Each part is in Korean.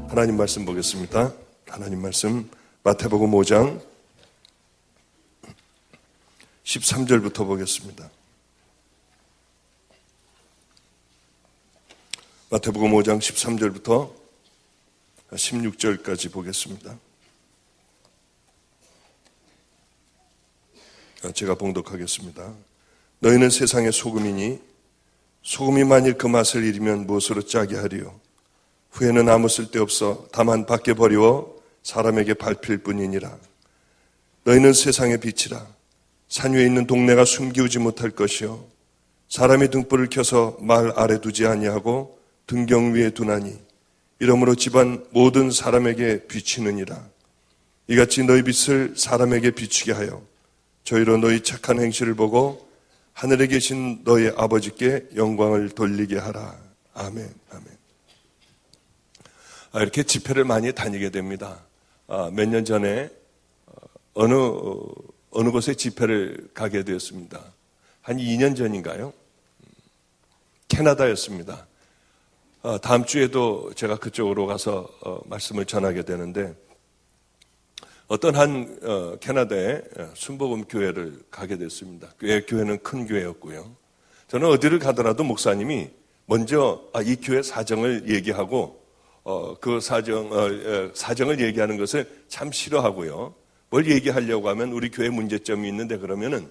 하나님 말씀 보겠습니다. 하나님 말씀 마태복음 5장 13절부터 보겠습니다. 마태복음 5장 13절부터 16절까지 보겠습니다. 제가 봉독하겠습니다. 너희는 세상의 소금이니 소금이 만일 그 맛을 잃으면 무엇으로 짜게 하리요? 후에는 아무 쓸데없어 다만 밖에 버리워 사람에게 밟힐 뿐이니라. 너희는 세상의 빛이라. 산 위에 있는 동네가 숨기우지 못할 것이요 사람이 등불을 켜서 말 아래 두지 아니하고 등경 위에 두나니 이러므로 집안 모든 사람에게 비치느니라. 이같이 너희 빛을 사람에게 비추게 하여 저희로 너희 착한 행실을 보고 하늘에 계신 너희 아버지께 영광을 돌리게 하라. 아멘. 아멘. 이렇게 집회를 많이 다니게 됩니다. 몇 년 전에 어느 곳에 집회를 가게 되었습니다. 한 2년 전인가요? 캐나다였습니다. 다음 주에도 제가 그쪽으로 가서 말씀을 전하게 되는데 어떤 한 캐나다의 순복음 교회를 가게 됐습니다. 교회는 큰 교회였고요. 저는 어디를 가더라도 목사님이 먼저 이 교회 사정을 얘기하고 그 사정을 얘기하는 것을 참 싫어하고요. 뭘 얘기하려고 하면 우리 교회 문제점이 있는데 그러면은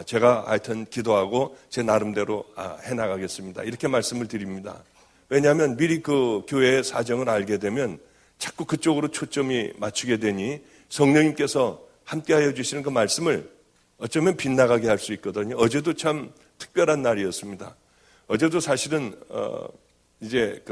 제가 하여튼 기도하고 제 나름대로 해나가겠습니다. 이렇게 말씀을 드립니다. 왜냐하면 미리 그 교회의 사정을 알게 되면 자꾸 그쪽으로 초점이 맞추게 되니 성령님께서 함께하여 주시는 그 말씀을 어쩌면 빗나가게 할 수 있거든요. 어제도 참 특별한 날이었습니다. 어제도 사실은 이제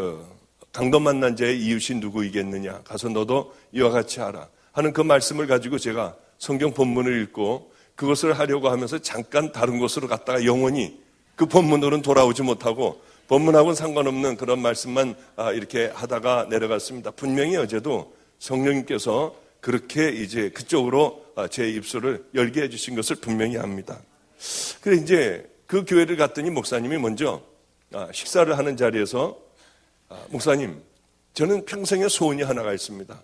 강도 만난 자의 이웃이 누구이겠느냐 가서 너도 이와 같이 하라 하는 그 말씀을 가지고 제가 성경 본문을 읽고 그것을 하려고 하면서 잠깐 다른 곳으로 갔다가 영원히 그 본문으로는 돌아오지 못하고 본문하고는 상관없는 그런 말씀만 이렇게 하다가 내려갔습니다. 분명히 어제도 성령님께서 그렇게 이제 그쪽으로 제 입술을 열게 해주신 것을 분명히 압니다. 그래 이제 그 교회를 갔더니 목사님이 먼저 식사를 하는 자리에서 목사님, 저는 평생에 소원이 하나가 있습니다.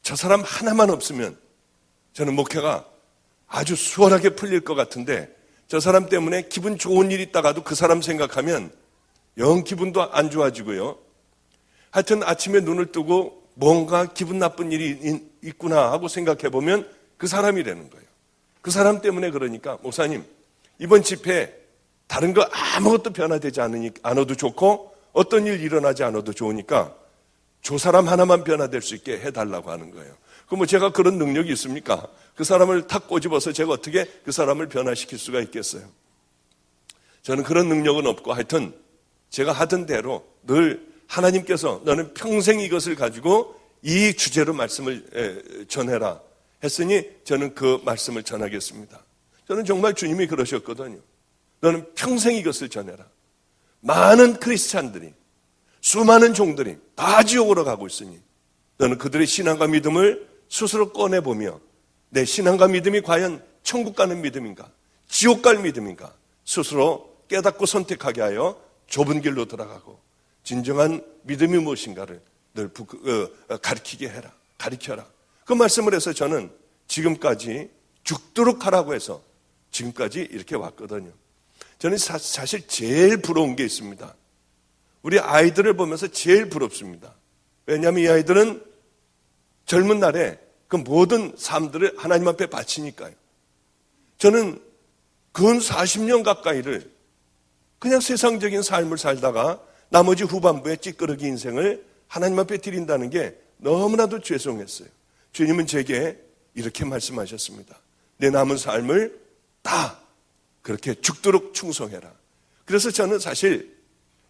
저 사람 하나만 없으면 저는 목회가 아주 수월하게 풀릴 것 같은데 저 사람 때문에 기분 좋은 일 있다가도 그 사람 생각하면 영 기분도 안 좋아지고요. 하여튼 아침에 눈을 뜨고 뭔가 기분 나쁜 일이 있구나 하고 생각해 보면 그 사람이라는 거예요. 그 사람 때문에 그러니까 목사님, 이번 집회 다른 거 아무것도 변화되지 않아도 좋고 어떤 일 일어나지 않아도 좋으니까 저 사람 하나만 변화될 수 있게 해달라고 하는 거예요. 그럼 제가 그런 능력이 있습니까? 그 사람을 탁 꼬집어서 제가 어떻게 그 사람을 변화시킬 수가 있겠어요? 저는 그런 능력은 없고 하여튼 제가 하던 대로 늘 하나님께서 너는 평생 이것을 가지고 이 주제로 말씀을 전해라 했으니 저는 그 말씀을 전하겠습니다. 저는 정말 주님이 그러셨거든요. 너는 평생 이것을 전해라. 많은 크리스찬들이 수많은 종들이 다 지옥으로 가고 있으니 너는 그들의 신앙과 믿음을 스스로 꺼내보며 내 신앙과 믿음이 과연 천국 가는 믿음인가 지옥 갈 믿음인가 스스로 깨닫고 선택하게 하여 좁은 길로 들어가고 진정한 믿음이 무엇인가를 늘 가르치게 해라. 가르쳐라. 그 말씀을 해서 저는 지금까지 죽도록 하라고 해서 지금까지 이렇게 왔거든요. 저는 사실 제일 부러운 게 있습니다. 우리 아이들을 보면서 제일 부럽습니다. 왜냐하면 이 아이들은 젊은 날에 그 모든 삶들을 하나님 앞에 바치니까요. 저는 근 40년 가까이를 그냥 세상적인 삶을 살다가 나머지 후반부에 찌끄러기 인생을 하나님 앞에 드린다는 게 너무나도 죄송했어요. 주님은 제게 이렇게 말씀하셨습니다. 내 남은 삶을 다 그렇게 죽도록 충성해라. 그래서 저는 사실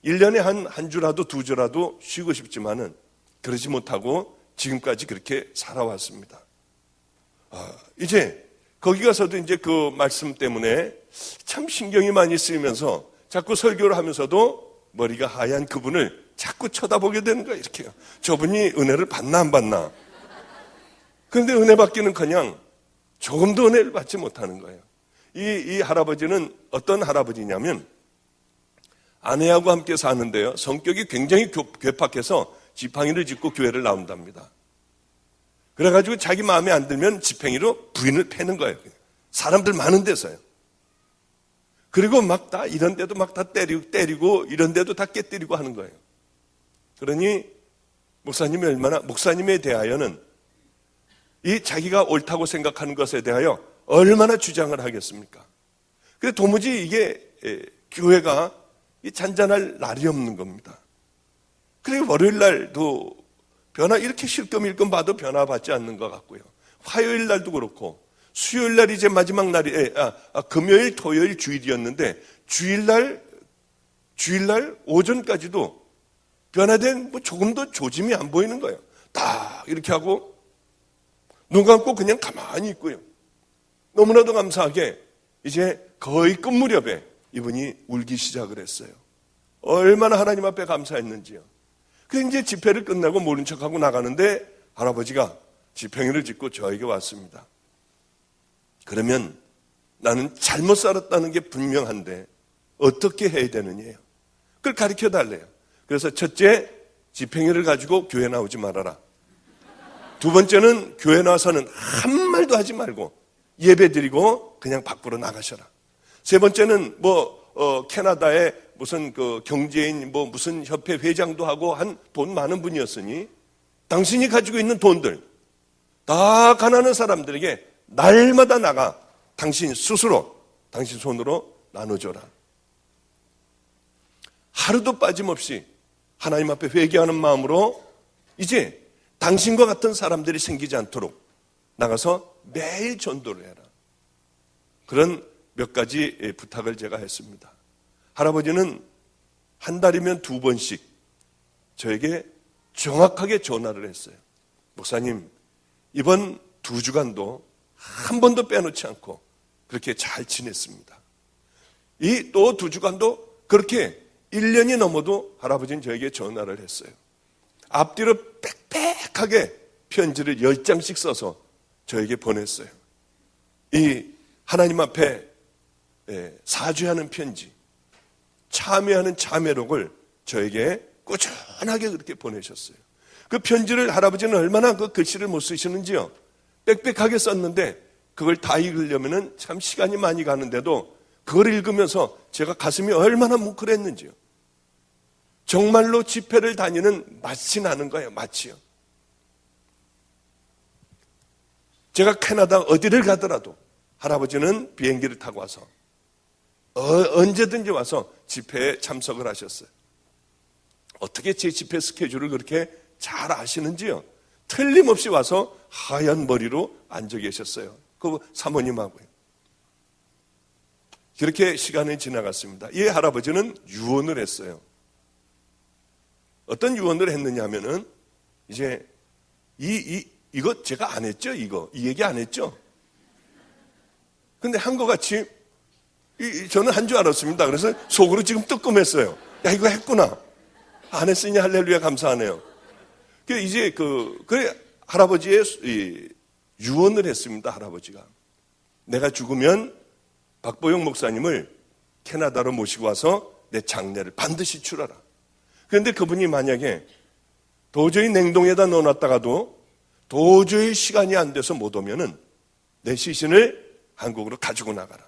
1년에 한 주라도 두 주라도 쉬고 싶지만은 그러지 못하고 지금까지 그렇게 살아왔습니다. 이제 거기 가서도 이제 그 말씀 때문에 참 신경이 많이 쓰이면서 자꾸 설교를 하면서도 머리가 하얀 그분을 자꾸 쳐다보게 되는 거예요. 이렇게요. 저분이 은혜를 받나 안 받나. 그런데 은혜 받기는커녕 조금도 은혜를 받지 못하는 거예요. 이 할아버지는 어떤 할아버지냐면 아내하고 함께 사는데요. 성격이 굉장히 괴팍해서 지팡이를 짚고 교회를 나온답니다. 그래가지고 자기 마음에 안 들면 지팡이로 부인을 패는 거예요. 사람들 많은 데서요. 그리고 막 다 이런 데도 막 다 때리고 이런 데도 다 깨때리고 하는 거예요. 그러니 목사님에 대하여는 이 자기가 옳다고 생각하는 것에 대하여 얼마나 주장을 하겠습니까? 근데 도무지 이게 교회가 잔잔할 날이 없는 겁니다. 그리고 월요일 날도 변화 이렇게 실검일검 봐도 변화 받지 않는 것 같고요. 화요일 날도 그렇고 수요일 날 이제 마지막 날이 금요일, 토요일, 주일이었는데 주일날 오전까지도 변화된 조금도 조짐이 안 보이는 거예요. 딱 이렇게 하고 눈 감고 그냥 가만히 있고요. 너무나도 감사하게 이제 거의 끝 무렵에 이분이 울기 시작을 했어요. 얼마나 하나님 앞에 감사했는지요. 그래서 이제 집회를 끝나고 모른 척하고 나가는데 할아버지가 지팡이를 짚고 저에게 왔습니다. 그러면 나는 잘못 살았다는 게 분명한데 어떻게 해야 되느냐요. 그걸 가르쳐 달래요. 그래서 첫째, 지팡이를 가지고 교회 나오지 말아라. 두 번째는 교회 나와서는 한 말도 하지 말고 예배 드리고 그냥 밖으로 나가셔라. 세 번째는 캐나다에 무슨 경제인 무슨 협회 회장도 하고 한 돈 많은 분이었으니 당신이 가지고 있는 돈들 다 가난한 사람들에게 날마다 나가 당신 스스로 당신 손으로 나눠줘라. 하루도 빠짐없이 하나님 앞에 회개하는 마음으로 이제 당신과 같은 사람들이 생기지 않도록 나가서 매일 전도를 해라. 그런 몇 가지 부탁을 제가 했습니다. 할아버지는 한 달이면 2번씩 저에게 정확하게 전화를 했어요. 목사님, 이번 2주간도 한 번도 빼놓지 않고 그렇게 잘 지냈습니다. 이 또 2주간도 그렇게 1년이 넘어도 할아버지는 저에게 전화를 했어요. 앞뒤로 빽빽하게 편지를 10장씩 써서 저에게 보냈어요. 이 하나님 앞에 사죄하는 편지, 참회하는 참회록을 저에게 꾸준하게 그렇게 보내셨어요. 그 편지를 할아버지는 얼마나 그 글씨를 못 쓰시는지요. 빽빽하게 썼는데 그걸 다 읽으려면 참 시간이 많이 가는데도 그걸 읽으면서 제가 가슴이 얼마나 뭉클했는지요. 정말로 집회를 다니는 맛이 나는 거예요. 맛이요. 제가 캐나다 어디를 가더라도 할아버지는 비행기를 타고 와서 언제든지 와서 집회에 참석을 하셨어요. 어떻게 제 집회 스케줄을 그렇게 잘 아시는지요. 틀림없이 와서 하얀 머리로 앉아 계셨어요. 그 사모님하고요. 그렇게 시간이 지나갔습니다. 이 할아버지는 유언을 했어요. 어떤 유언을 했느냐 하면은 이제 이거 제가 안 했죠? 이 얘기 안 했죠? 근데 한 것 같이 저는 한 줄 알았습니다. 그래서 속으로 지금 뜨끔했어요. 야, 이거 했구나. 안 했으니 할렐루야 감사하네요. 이제 그래 할아버지의 유언을 했습니다. 할아버지가 내가 죽으면 박보영 목사님을 캐나다로 모시고 와서 내 장례를 반드시 치러라. 그런데 그분이 만약에 도저히 냉동에다 넣어놨다가도 도저히 시간이 안 돼서 못 오면은 내 시신을 한국으로 가지고 나가라.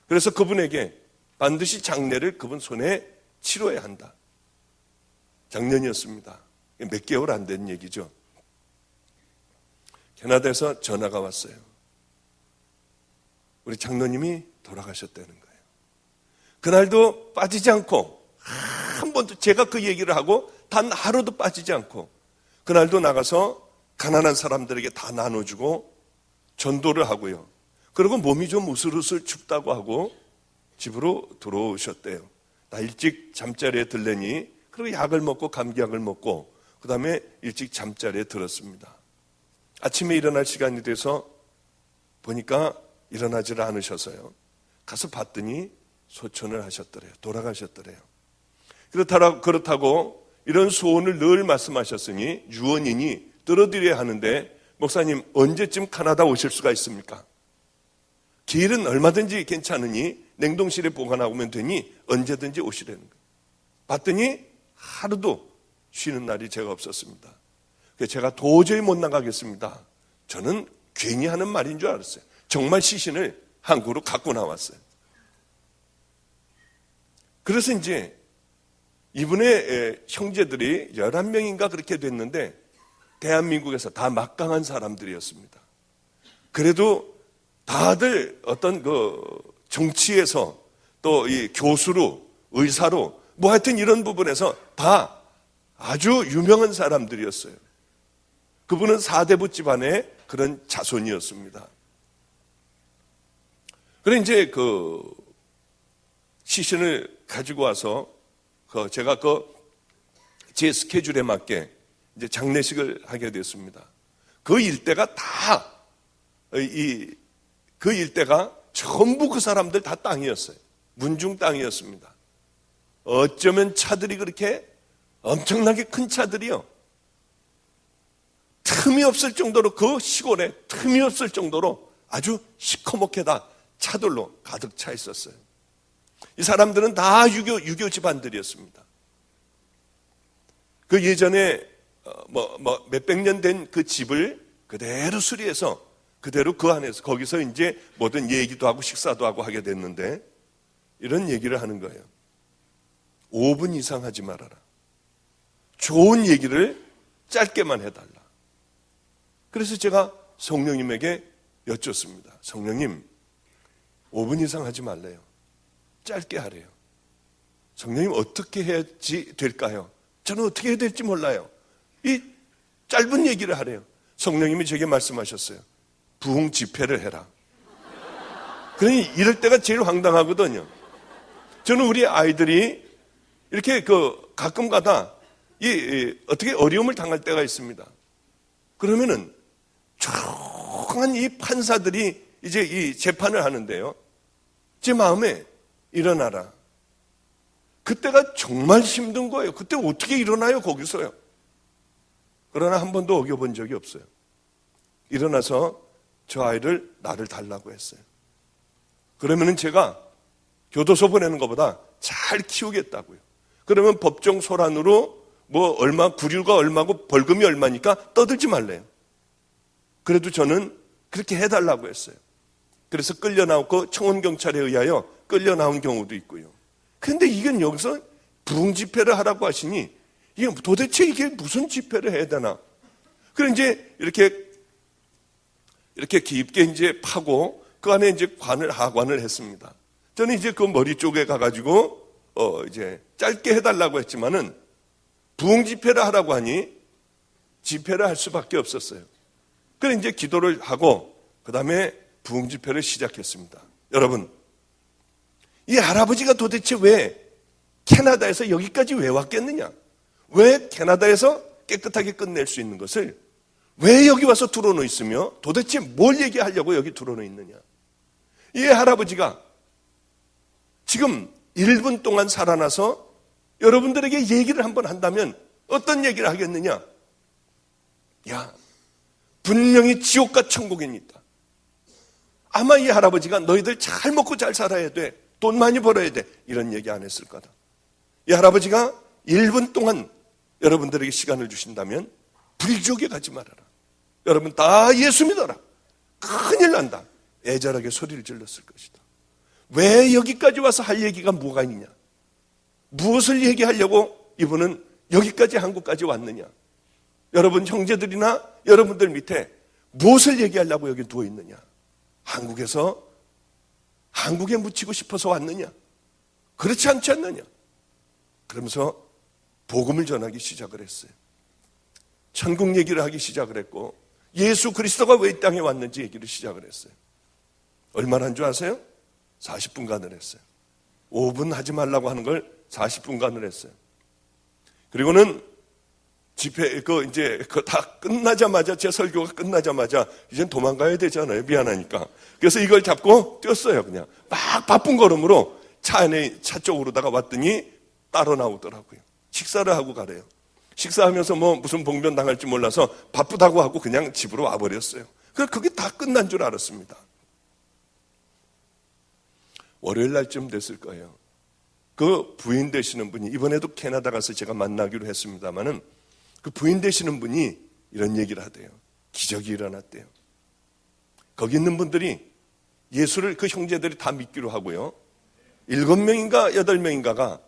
그래서 그분에게 반드시 장례를 그분 손에 치러야 한다. 작년이었습니다. 몇 개월 안 된 얘기죠. 캐나다에서 전화가 왔어요. 우리 장로님이 돌아가셨다는 거예요. 그날도 빠지지 않고 한 번도 제가 그 얘기를 하고 단 하루도 빠지지 않고 그날도 나가서 가난한 사람들에게 다 나눠주고 전도를 하고요. 그리고 몸이 좀 으슬으슬 춥다고 하고 집으로 들어오셨대요. 나 일찍 잠자리에 들려니 그리고 약을 먹고 감기약을 먹고 그 다음에 일찍 잠자리에 들었습니다. 아침에 일어날 시간이 돼서 보니까 일어나지를 않으셔서요. 가서 봤더니 소천을 하셨더래요. 돌아가셨더래요. 그렇다고 이런 소원을 늘 말씀하셨으니 유언이니 들어드려야 하는데 목사님 언제쯤 캐나다 오실 수가 있습니까? 길은 얼마든지 괜찮으니 냉동실에 보관하면 되니 언제든지 오시라는 거예요. 봤더니 하루도 쉬는 날이 제가 없었습니다. 그래서 제가 도저히 못 나가겠습니다. 저는 괜히 하는 말인 줄 알았어요. 정말 시신을 한국으로 갖고 나왔어요. 그래서 이제 이분의 형제들이 11명인가 그렇게 됐는데 대한민국에서 다 막강한 사람들이었습니다. 그래도 다들 어떤 그 정치에서 또 이 교수로 의사로 뭐 하여튼 이런 부분에서 다 아주 유명한 사람들이었어요. 그분은 사대부 집안의 그런 자손이었습니다. 그래 이제 그 시신을 가지고 와서 제가 제 스케줄에 맞게 이제 장례식을 하게 됐습니다. 그 일대가 그 일대가 전부 그 사람들 다 땅이었어요. 문중 땅이었습니다. 어쩌면 차들이 그렇게 엄청나게 큰 차들이요. 틈이 없을 정도로 그 시골에 틈이 없을 정도로 아주 시커멓게 다 차들로 가득 차 있었어요. 이 사람들은 다 유교 집안들이었습니다. 그 예전에 몇백 년 된 그 집을 그대로 수리해서 그대로 그 안에서 거기서 이제 모든 얘기도 하고 식사도 하고 하게 됐는데 이런 얘기를 하는 거예요. 5분 이상 하지 말아라. 좋은 얘기를 짧게만 해달라. 그래서 제가 성령님에게 여쭙습니다. 성령님, 5분 이상 하지 말래요. 짧게 하래요. 성령님 어떻게 해야지 될까요? 저는 어떻게 해야 될지 몰라요. 이 짧은 얘기를 하래요. 성령님이 제게 말씀하셨어요. 부흥 집회를 해라. 그러니 이럴 때가 제일 황당하거든요. 저는 우리 아이들이 이렇게 가끔 가다 어떻게 어려움을 당할 때가 있습니다. 그러면은 조용한 이 판사들이 이제 이 재판을 하는데요. 제 마음에 일어나라. 그때가 정말 힘든 거예요. 그때 어떻게 일어나요, 거기서요? 그러나 한 번도 어겨본 적이 없어요. 일어나서 저 아이를 나를 달라고 했어요. 그러면은 제가 교도소 보내는 것보다 잘 키우겠다고요. 그러면 법정 소란으로 구류가 얼마고 벌금이 얼마니까 떠들지 말래요. 그래도 저는 그렇게 해달라고 했어요. 그래서 끌려나오고 청원경찰에 의하여 끌려나온 경우도 있고요. 그런데 이건 여기서 부흥 집회를 하라고 하시니 이게 도대체 이게 무슨 집회를 해야 되나? 그래 이제 이렇게 깊게 이제 파고 그 안에 이제 하관을 했습니다. 저는 이제 그 머리 쪽에 가가지고 이제 짧게 해달라고 했지만은 부흥 집회를 하라고 하니 집회를 할 수밖에 없었어요. 그래 이제 기도를 하고 그 다음에 부흥 집회를 시작했습니다. 여러분, 이 할아버지가 도대체 왜 캐나다에서 여기까지 왜 왔겠느냐? 왜 캐나다에서 깨끗하게 끝낼 수 있는 것을 왜 여기 와서 들어놓 있으며 도대체 뭘 얘기하려고 여기 들어놓 있느냐? 이 할아버지가 지금 1분 동안 살아나서 여러분들에게 얘기를 한번 한다면 어떤 얘기를 하겠느냐? 야, 분명히 지옥과 천국이 있다. 아마 이 할아버지가 너희들 잘 먹고 잘 살아야 돼. 돈 많이 벌어야 돼. 이런 얘기 안 했을 거다. 이 할아버지가 1분 동안 여러분들에게 시간을 주신다면 불지옥에 가지 말아라. 여러분 다 예수 믿어라. 큰일 난다. 애절하게 소리를 질렀을 것이다. 왜 여기까지 와서 할 얘기가 뭐가 있냐? 무엇을 얘기하려고 이분은 여기까지 한국까지 왔느냐? 여러분 형제들이나 여러분들 밑에 무엇을 얘기하려고 여기 누워 있느냐? 한국에 묻히고 싶어서 왔느냐? 그렇지 않지 않느냐? 그러면서 복음을 전하기 시작을 했어요. 천국 얘기를 하기 시작을 했고 예수 그리스도가 왜 이 땅에 왔는지 얘기를 시작을 했어요. 얼마나 한 줄 아세요? 40분간을 했어요. 5분 하지 말라고 하는 걸 40분간을 했어요. 그리고는 집회 다 끝나자마자 제 설교가 끝나자마자 이젠 도망가야 되잖아요. 미안하니까. 그래서 이걸 잡고 뛰었어요. 그냥 막 바쁜 걸음으로 차 쪽으로다가 왔더니 따로 나오더라고요. 식사를 하고 가래요. 식사하면서 뭐 무슨 봉변 당할지 몰라서 바쁘다고 하고 그냥 집으로 와버렸어요. 그래서 그게 다 끝난 줄 알았습니다. 월요일 날쯤 됐을 거예요. 그 부인 되시는 분이, 이번에도 캐나다 가서 제가 만나기로 했습니다마는, 그 부인 되시는 분이 이런 얘기를 하대요. 기적이 일어났대요. 거기 있는 분들이 예수를, 그 형제들이 다 믿기로 하고요, 7명인가 8명인가가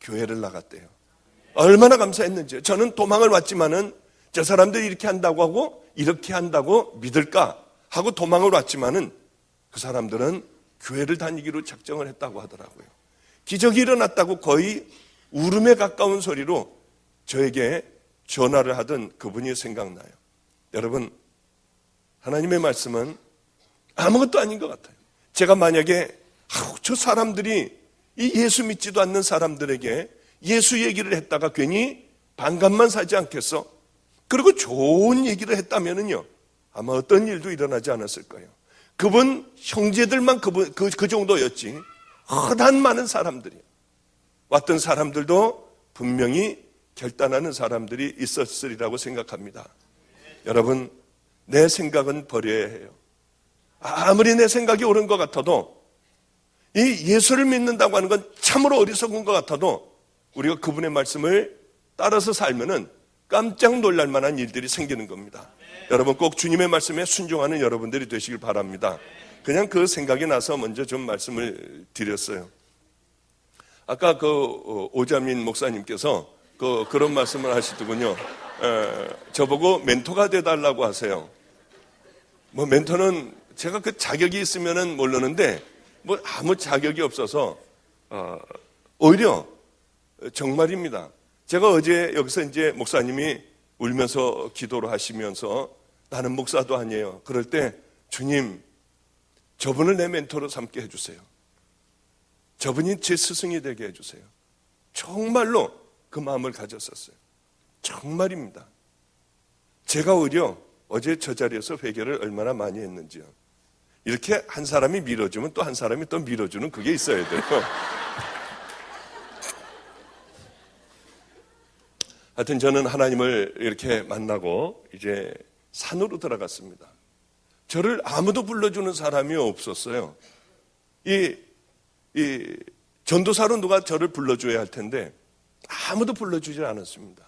교회를 나갔대요. 얼마나 감사했는지. 저는 도망을 왔지만은 저 사람들이 이렇게 한다고 하고 이렇게 한다고 믿을까 하고 도망을 왔지만은 그 사람들은 교회를 다니기로 작정을 했다고 하더라고요. 기적이 일어났다고 거의 울음에 가까운 소리로 저에게 전화를 하던 그분이 생각나요. 여러분, 하나님의 말씀은 아무것도 아닌 것 같아요. 제가 만약에 저 사람들이, 이 예수 믿지도 않는 사람들에게 예수 얘기를 했다가 괜히 반감만 사지 않겠어? 그리고 좋은 얘기를 했다면은요, 아마 어떤 일도 일어나지 않았을 거예요. 그분 형제들만 그 정도였지, 흔한 많은 사람들이, 왔던 사람들도 분명히 결단하는 사람들이 있었으리라고 생각합니다. 여러분, 내 생각은 버려야 해요. 아무리 내 생각이 옳은 것 같아도, 이 예수를 믿는다고 하는 건 참으로 어리석은 것 같아도 우리가 그분의 말씀을 따라서 살면은 깜짝 놀랄 만한 일들이 생기는 겁니다. 여러분, 꼭 주님의 말씀에 순종하는 여러분들이 되시길 바랍니다. 그냥 그 생각이 나서 먼저 좀 말씀을 드렸어요. 아까 그 오자민 목사님께서 그런 말씀을 하시더군요. 저보고 멘토가 돼달라고 하세요. 뭐 멘토는 제가 그 자격이 있으면은 모르는데 뭐 아무 자격이 없어서 오히려 정말입니다. 제가 어제 여기서 이제 목사님이 울면서 기도를 하시면서 나는 목사도 아니에요. 그럴 때 주님, 저분을 내 멘토로 삼게 해주세요. 저분이 제 스승이 되게 해주세요. 정말로 그 마음을 가졌었어요. 정말입니다. 제가 오히려 어제 저 자리에서 회개를 얼마나 많이 했는지요. 이렇게 한 사람이 밀어주면 또 한 사람이 또 밀어주는 그게 있어야 돼요. 하여튼 저는 하나님을 이렇게 만나고 이제 산으로 들어갔습니다. 저를 아무도 불러주는 사람이 없었어요. 이 전도사로 누가 저를 불러줘야 할 텐데 아무도 불러주지 않았습니다.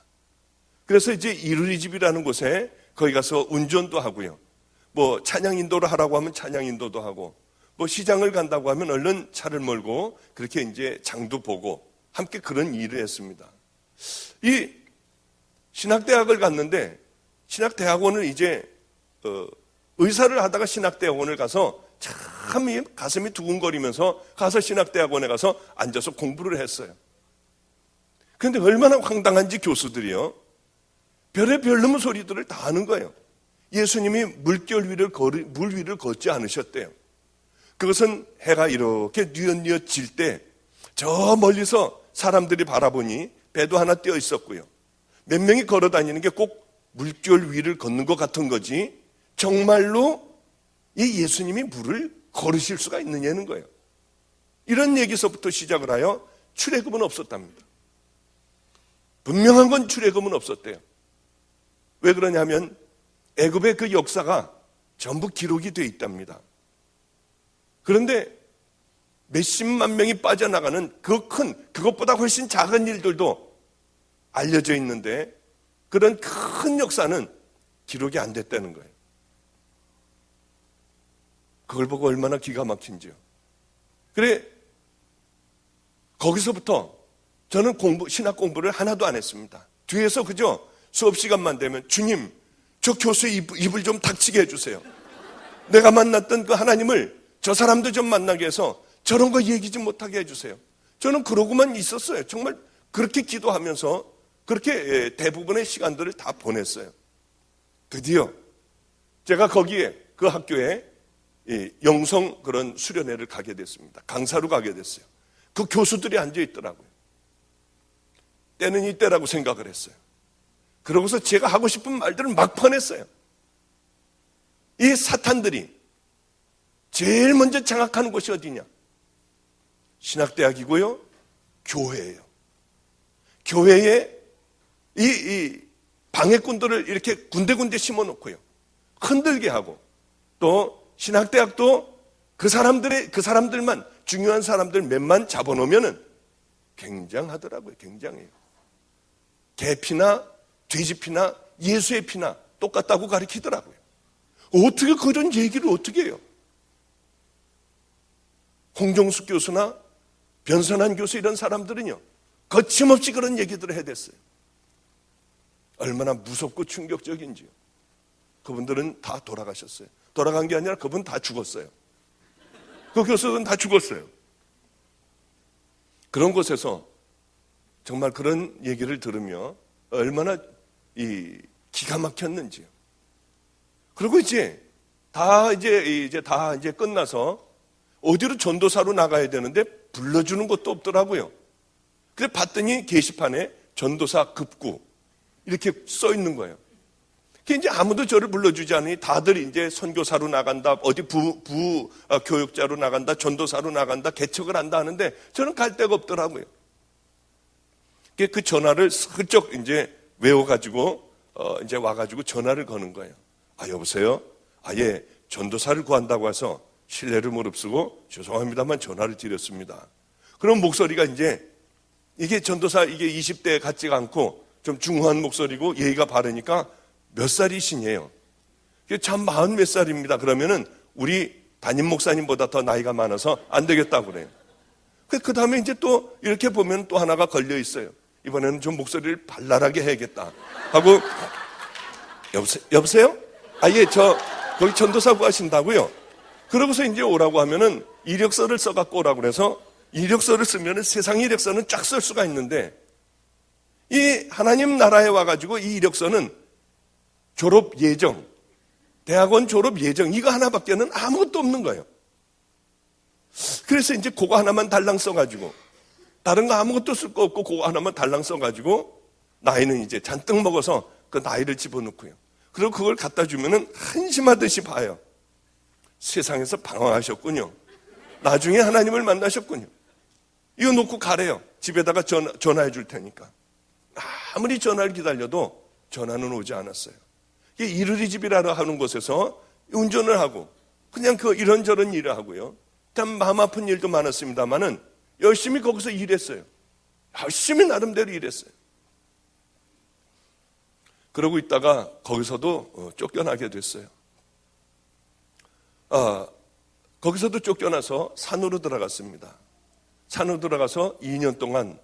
그래서 이제 이루리집이라는 곳에 거기 가서 운전도 하고요. 뭐 찬양 인도를 하라고 하면 찬양 인도도 하고, 뭐 시장을 간다고 하면 얼른 차를 몰고 그렇게 이제 장도 보고 함께 그런 일을 했습니다. 이 신학대학을 갔는데 신학대학원을 이제 의사를 하다가 신학대학원을 가서 참 가슴이 두근거리면서 가서 신학대학원에 가서 앉아서 공부를 했어요. 그런데 얼마나 황당한지 교수들이요, 별의별 놈의 소리들을 다 하는 거예요. 예수님이 물 위를 걷지 않으셨대요. 그것은 해가 이렇게 뉘엿뉘엿 질 때 저 멀리서 사람들이 바라보니 배도 하나 띄어 있었고요. 몇 명이 걸어 다니는 게 꼭 물결 위를 걷는 것 같은 거지 정말로 이 예수님이 물을 걸으실 수가 있느냐는 거예요. 이런 얘기서부터 시작을 하여 출애굽은 없었답니다. 분명한 건 출애굽은 없었대요. 왜 그러냐면 애굽의 그 역사가 전부 기록이 되어 있답니다. 그런데 몇십만 명이 빠져나가는 그것보다 훨씬 작은 일들도 알려져 있는데 그런 큰 역사는 기록이 안 됐다는 거예요. 그걸 보고 얼마나 기가 막힌지요. 그래, 거기서부터 저는 신학 공부를 하나도 안 했습니다. 뒤에서 그저 수업 시간만 되면 주님, 저 교수의 입을 좀 닥치게 해주세요. 내가 만났던 그 하나님을 저 사람도 좀 만나게 해서 저런 거 얘기 좀 못하게 해주세요. 저는 그러고만 있었어요. 정말 그렇게 기도하면서 그렇게 대부분의 시간들을 다 보냈어요. 드디어 제가 거기에 그 학교에 영성 그런 수련회를 가게 됐습니다. 강사로 가게 됐어요. 그 교수들이 앉아 있더라고요. 때는 이때라고 생각을 했어요. 그러고서 제가 하고 싶은 말들을 막 퍼냈어요. 이 사탄들이 제일 먼저 장악하는 곳이 어디냐? 신학대학이고요, 교회예요. 교회에 이 방해꾼들을 이렇게 군데군데 심어놓고요, 흔들게 하고, 또 신학대학도 그 사람들만, 중요한 사람들 몇만 잡아놓으면은 굉장하더라고요. 굉장해요. 개피나 돼지피나 예수의 피나 똑같다고 가르치더라고요. 어떻게 그런 얘기를 어떻게 해요? 홍정숙 교수나 변선한 교수 이런 사람들은요, 거침없이 그런 얘기들을 해댔어요. 얼마나 무섭고 충격적인지요. 그분들은 다 돌아가셨어요. 돌아간 게 아니라 그분 다 죽었어요. 그 교수는 다 죽었어요. 그런 곳에서 정말 그런 얘기를 들으며 얼마나 기가 막혔는지요. 그리고 이제 다 끝나서 어디로 전도사로 나가야 되는데 불러주는 것도 없더라고요. 그래서 봤더니 게시판에 전도사 급구 이렇게 써 있는 거예요. 이제 아무도 저를 불러주지 않으니 다들 이제 선교사로 나간다, 어디 교육자로 나간다, 전도사로 나간다, 개척을 한다 하는데 저는 갈 데가 없더라고요. 그 전화를 슬쩍 이제 외워가지고 이제 와가지고 전화를 거는 거예요. 아, 여보세요? 예, 전도사를 구한다고 해서 신뢰를 무릅쓰고 죄송합니다만 전화를 드렸습니다. 그럼 목소리가 이게 전도사 이게 20대 같지가 않고 좀 중후한 목소리고 예의가 바르니까 몇 살이시냐요? 참 40 몇 살입니다. 그러면은 우리 담임 목사님보다 더 나이가 많아서 안 되겠다고 그래요. 그 다음에 이제 또 이렇게 보면 또 하나가 걸려 있어요. 이번에는 좀 목소리를 발랄하게 해야겠다 하고, 여보세요? 예, 거기 전도사 구하신다고요? 그러고서 이제 오라고 하면은 이력서를 써갖고 오라고 그래서 이력서를 쓰면은 세상 이력서는 쫙 쓸 수가 있는데 이 하나님 나라에 와가지고 이 이력서는 졸업 예정, 대학원 졸업 예정 이거 하나밖에는 아무것도 없는 거예요. 그래서 이제 그거 하나만 달랑 써가지고 다른 거 아무것도 쓸 거 없고 그거 하나만 달랑 써가지고 나이는 이제 잔뜩 먹어서 그 나이를 집어넣고요. 그리고 그걸 갖다 주면은 한심하듯이 봐요. 세상에서 방황하셨군요. 나중에 하나님을 만나셨군요. 이거 놓고 가래요. 집에다가 전화해 줄 테니까. 아무리 전화를 기다려도 전화는 오지 않았어요. 이르리 집이라고 하는 곳에서 운전을 하고 그냥 이런저런 일을 하고요. 참 마음 아픈 일도 많았습니다만은 열심히 거기서 일했어요. 열심히 나름대로 일했어요. 그러고 있다가 거기서도 쫓겨나게 됐어요. 거기서도 쫓겨나서 산으로 들어갔습니다. 산으로 들어가서 2년 동안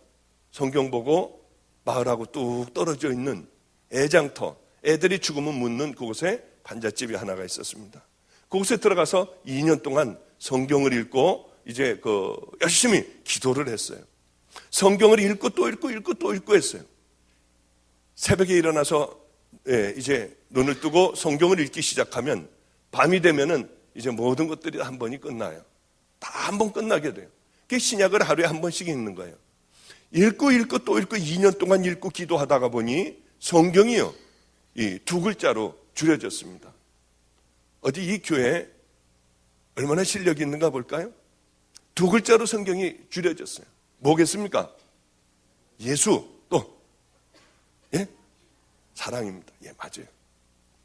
성경 보고 마을하고 뚝 떨어져 있는 애장터, 애들이 죽으면 묻는 그곳에 반잣집이 하나가 있었습니다. 그곳에 들어가서 2년 동안 성경을 읽고 이제 열심히 기도를 했어요. 성경을 읽고 또 읽고 읽고 또 읽고 했어요. 새벽에 일어나서 이제 눈을 뜨고 성경을 읽기 시작하면 밤이 되면은 이제 모든 것들이 한 번이 끝나요. 다 한 번 끝나게 돼요. 그게 신약을 하루에 한 번씩 읽는 거예요. 읽고 읽고 또 읽고 2년 동안 읽고 기도하다가 보니 성경이요, 이 2글자로 줄여졌습니다. 어디 이 교회에 얼마나 실력이 있는가 볼까요? 2글자로 성경이 줄여졌어요. 뭐겠습니까? 예수, 또 사랑입니다. 맞아요.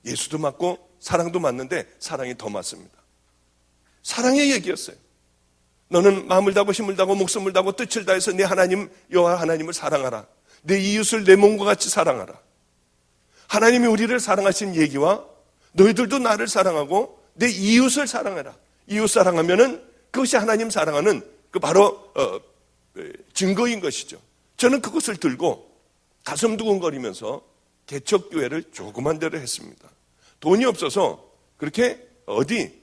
예수도 맞고 사랑도 맞는데 사랑이 더 맞습니다. 사랑의 얘기였어요. 너는 마음을 다하고 힘을 다하고 목숨을 다하고 뜻을 다해서 내 하나님 여호와 하나님을 사랑하라. 내 이웃을 내 몸과 같이 사랑하라. 하나님이 우리를 사랑하신 얘기와 너희들도 나를 사랑하고 내 이웃을 사랑하라. 이웃 사랑하면은 그것이 하나님 사랑하는 바로 증거인 것이죠. 저는 그것을 들고 가슴 두근거리면서 개척교회를 조그만 데로 했습니다. 돈이 없어서 그렇게 어디에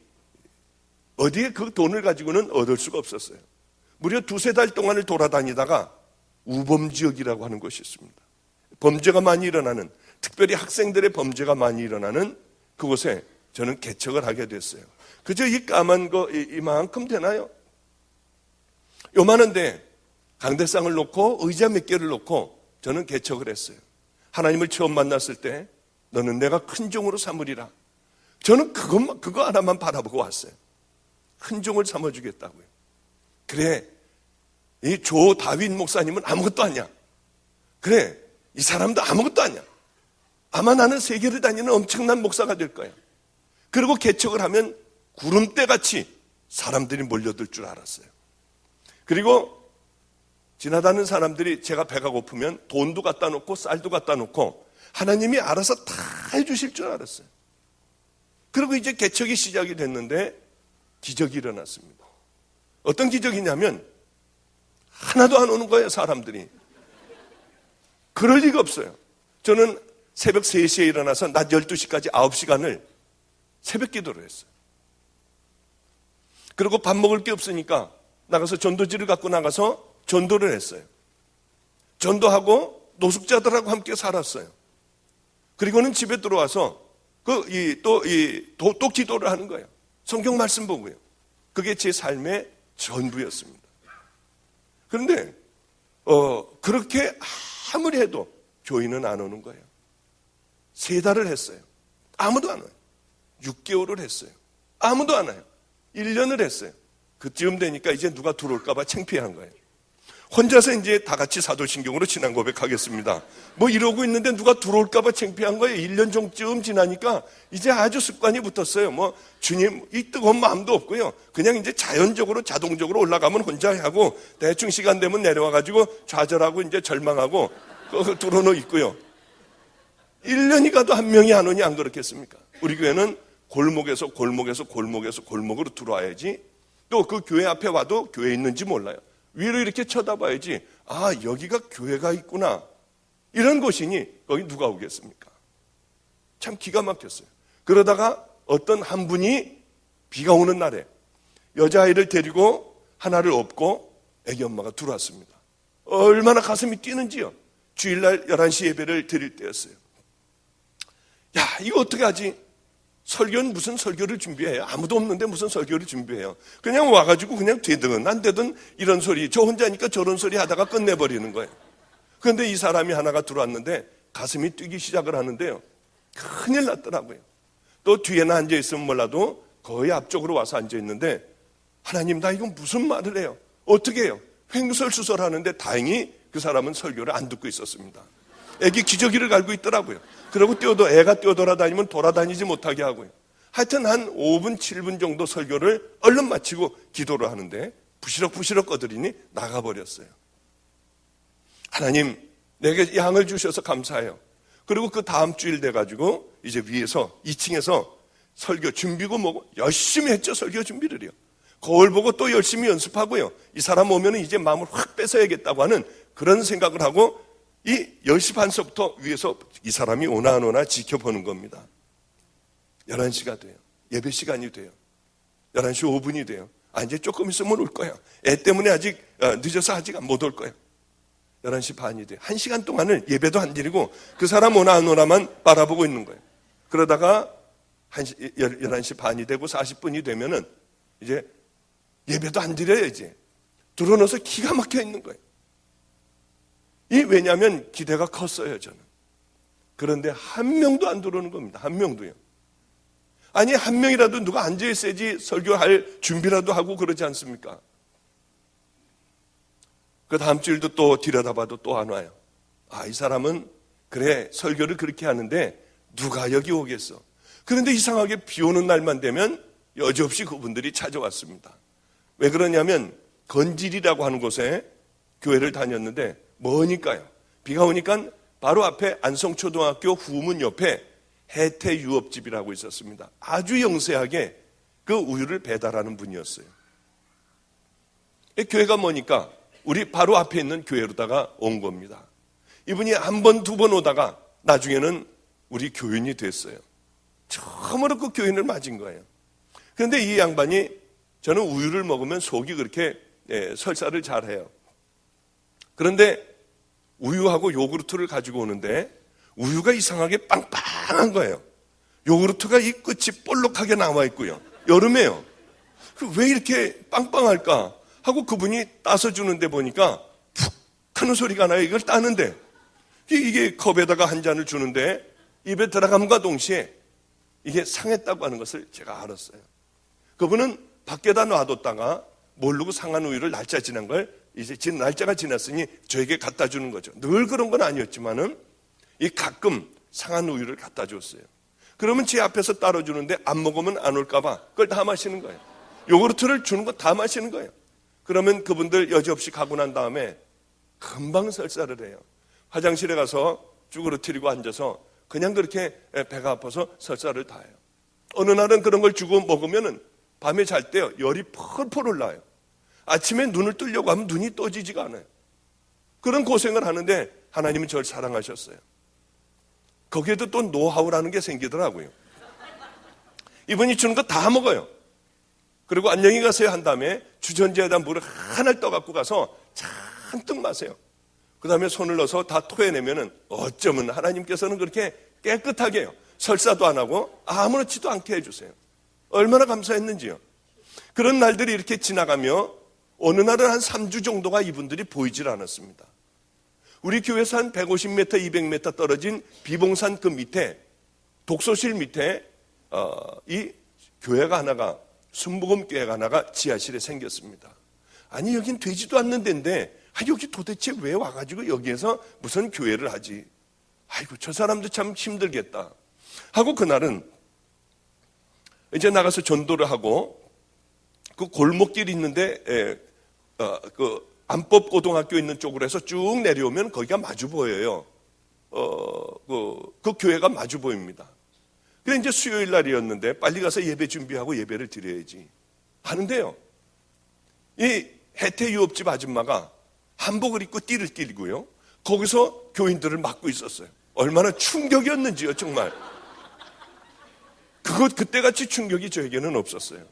그 돈을 가지고는 얻을 수가 없었어요. 무려 2-3달 동안을 돌아다니다가 우범지역이라고 하는 곳이 있습니다. 범죄가 많이 일어나는, 특별히 학생들의 범죄가 많이 일어나는 그곳에 저는 개척을 하게 됐어요. 그저 이 까만 거 이만큼 되나요? 요만한데 강대상을 놓고 의자 몇 개를 놓고 저는 개척을 했어요. 하나님을 처음 만났을 때 너는 내가 큰 종으로 삼으리라. 저는 그거 하나만 바라보고 왔어요. 큰 종을 삼아주겠다고요. 그래, 이 조 다윗 목사님은 아무것도 아니야. 그래, 이 사람도 아무것도 아니야. 아마 나는 세계를 다니는 엄청난 목사가 될 거야. 그리고 개척을 하면 구름대같이 사람들이 몰려들 줄 알았어요. 그리고 지나다니는 사람들이 제가 배가 고프면 돈도 갖다 놓고 쌀도 갖다 놓고 하나님이 알아서 다 해주실 줄 알았어요. 그리고 이제 개척이 시작이 됐는데 기적이 일어났습니다. 어떤 기적이냐면 하나도 안 오는 거예요, 사람들이. 그럴 리가 없어요. 저는 새벽 3시에 일어나서 낮 12시까지 9시간을 새벽 기도를 했어요. 그리고 밥 먹을 게 없으니까 나가서 전도지를 갖고 나가서 전도를 했어요. 전도하고 노숙자들하고 함께 살았어요. 그리고는 집에 들어와서 또 기도를 하는 거예요. 성경 말씀 보고요. 그게 제 삶의 전부였습니다. 그런데 그렇게 아무리 해도 교인은 안 오는 거예요. 3달을 했어요. 아무도 안 와요. 6개월을 했어요. 아무도 안 와요. 1년을 했어요. 그쯤 되니까 이제 누가 들어올까 봐 창피한 거예요. 혼자서 이제 다 같이 사도신경으로 신앙 고백하겠습니다. 뭐 이러고 있는데 누가 들어올까 봐 창피한 거예요. 1년 정도쯤 지나니까 이제 아주 습관이 붙었어요. 뭐 주님 이 뜨거운 마음도 없고요. 그냥 이제 자연적으로 자동적으로 올라가면 혼자 하고 대충 시간 되면 내려와가지고 좌절하고 이제 절망하고 들어놓 있고요. 1년이 가도 한 명이 안 오니 안 그렇겠습니까? 우리 교회는 골목에서 골목으로 들어와야지. 또 그 교회 앞에 와도 교회 있는지 몰라요. 위로 이렇게 쳐다봐야지. 아, 여기가 교회가 있구나. 이런 곳이니 거기 누가 오겠습니까? 참 기가 막혔어요. 그러다가 어떤 한 분이 비가 오는 날에 여자아이를 데리고 하나를 업고 애기 엄마가 들어왔습니다. 얼마나 가슴이 뛰는지요. 주일날 11시 예배를 드릴 때였어요. 야, 이거 어떻게 하지? 설교는 무슨 설교를 준비해요? 아무도 없는데 무슨 설교를 준비해요? 그냥 와가지고 그냥 되든 안 되든 이런 소리, 저 혼자니까 저런 소리 하다가 끝내버리는 거예요. 그런데 이 사람이 하나가 들어왔는데 가슴이 뛰기 시작을 하는데요. 큰일 났더라고요. 또 뒤에는 앉아있으면 몰라도 거의 앞쪽으로 와서 앉아있는데 하나님, 나 이건 무슨 말을 해요? 어떻게 해요? 횡설수설하는데 다행히 그 사람은 설교를 안 듣고 있었습니다. 애기 기저귀를 갈고 있더라고요. 그리고 애가 뛰어돌아다니면 돌아다니지 못하게 하고요. 하여튼 한 5분, 7분 정도 설교를 얼른 마치고 기도를 하는데 부시럭부시럭 꺼드리니 나가버렸어요. 하나님, 내게 양을 주셔서 감사해요. 그리고 그 다음 주일 돼가지고 이제 위에서 2층에서 설교 준비고 뭐고 열심히 했죠. 설교 준비를요. 거울 보고 또 열심히 연습하고요. 이 사람 오면 이제 마음을 확 뺏어야겠다고 하는 그런 생각을 하고 이 10시 반서부터 위에서 이 사람이 오나 안 오나 지켜보는 겁니다. 11시가 돼요. 예배 시간이 돼요. 11시 5분이 돼요. 아, 이제 조금 있으면 올 거야. 애 때문에 아직 늦어서 아직 못 올 거야. 11시 반이 돼요. 1시간 동안을 예배도 안 드리고 그 사람 오나 안 오나만 바라보고 있는 거예요. 그러다가 11시 반이 되고 40분이 되면은 이제 예배도 안 드려요. 이제 들어넣어서 기가 막혀 있는 거예요. 왜냐하면 기대가 컸어요, 저는. 그런데 한 명도 안 들어오는 겁니다. 한 명도요. 아니, 한 명이라도 누가 앉아있어야지 설교할 준비라도 하고 그러지 않습니까? 그 다음 주일도 또 들여다봐도 또 안 와요. 아, 이 사람은 그래, 설교를 그렇게 하는데 누가 여기 오겠어. 그런데 이상하게 비 오는 날만 되면 여지없이 그분들이 찾아왔습니다. 왜 그러냐면 건질이라고 하는 곳에 교회를 다녔는데 뭐니까요. 비가 오니까 바로 앞에 안성초등학교 후문 옆에 혜태유업집이라고 있었습니다. 아주 영세하게 그 우유를 배달하는 분이었어요. 교회가 뭐니까 우리 바로 앞에 있는 교회로다가 온 겁니다. 이분이 한 번, 두 번 오다가 나중에는 우리 교인이 됐어요. 처음으로 그 교인을 맞은 거예요. 그런데 이 양반이 저는 우유를 먹으면 속이 그렇게 설사를 잘해요. 그런데 우유하고 요구르트를 가지고 오는데 우유가 이상하게 빵빵한 거예요. 요구르트가 이 끝이 볼록하게 나와 있고요. 여름에요. 왜 이렇게 빵빵할까 하고 그분이 따서 주는데 보니까 푹 하는 소리가 나요. 이걸 따는데 이게 컵에다가 한 잔을 주는데 입에 들어감과 동시에 이게 상했다고 하는 것을 제가 알았어요. 그분은 밖에다 놔뒀다가 모르고 상한 우유를 날짜 지난 걸 이제 날짜가 지났으니 저에게 갖다 주는 거죠. 늘 그런 건 아니었지만은 이 가끔 상한 우유를 갖다 줬어요. 그러면 제 앞에서 따로 주는데 안 먹으면 안 올까봐 그걸 다 마시는 거예요. 요구르트를 주는 거 다 마시는 거예요. 그러면 그분들 여지없이 가고 난 다음에 금방 설사를 해요. 화장실에 가서 쭈그러뜨리고 앉아서 그냥 그렇게 배가 아파서 설사를 다 해요. 어느 날은 그런 걸 주고 먹으면은 밤에 잘 때요 열이 펄펄 올라요. 아침에 눈을 뜨려고 하면 눈이 떠지지가 않아요. 그런 고생을 하는데 하나님은 저를 사랑하셨어요. 거기에도 또 노하우라는 게 생기더라고요. 이분이 주는 거 다 먹어요. 그리고 안녕히 가세요 한 다음에 주전자에다 물을 하나 떠갖고 가서 잔뜩 마세요. 그 다음에 손을 넣어서 다 토해내면은 어쩌면 하나님께서는 그렇게 깨끗하게 해요. 설사도 안 하고 아무렇지도 않게 해주세요. 얼마나 감사했는지요. 그런 날들이 이렇게 지나가며 어느 날은 한 3주 정도가 이분들이 보이질 않았습니다. 우리 교회에서 한 150m, 200m 떨어진 비봉산 그 밑에 독서실 밑에 이 교회가 하나가 순복음 교회가 하나가 지하실에 생겼습니다. 아니 여긴 되지도 않는 데인데 여기 도대체 왜 와가지고 여기에서 무슨 교회를 하지? 아이고 저 사람도 참 힘들겠다 하고 그날은 이제 나가서 전도를 하고 그 골목길이 있는데 그 안법고등학교 있는 쪽으로 해서 쭉 내려오면 거기가 마주 보여요. 그 교회가 마주 보입니다. 그래 이제 수요일 날이었는데 빨리 가서 예배 준비하고 예배를 드려야지 하는데요. 이 혜태 유업집 아줌마가 한복을 입고 띠를 띠고요. 거기서 교인들을 막고 있었어요. 얼마나 충격이었는지요, 정말. 그때같이 충격이 저에게는 없었어요.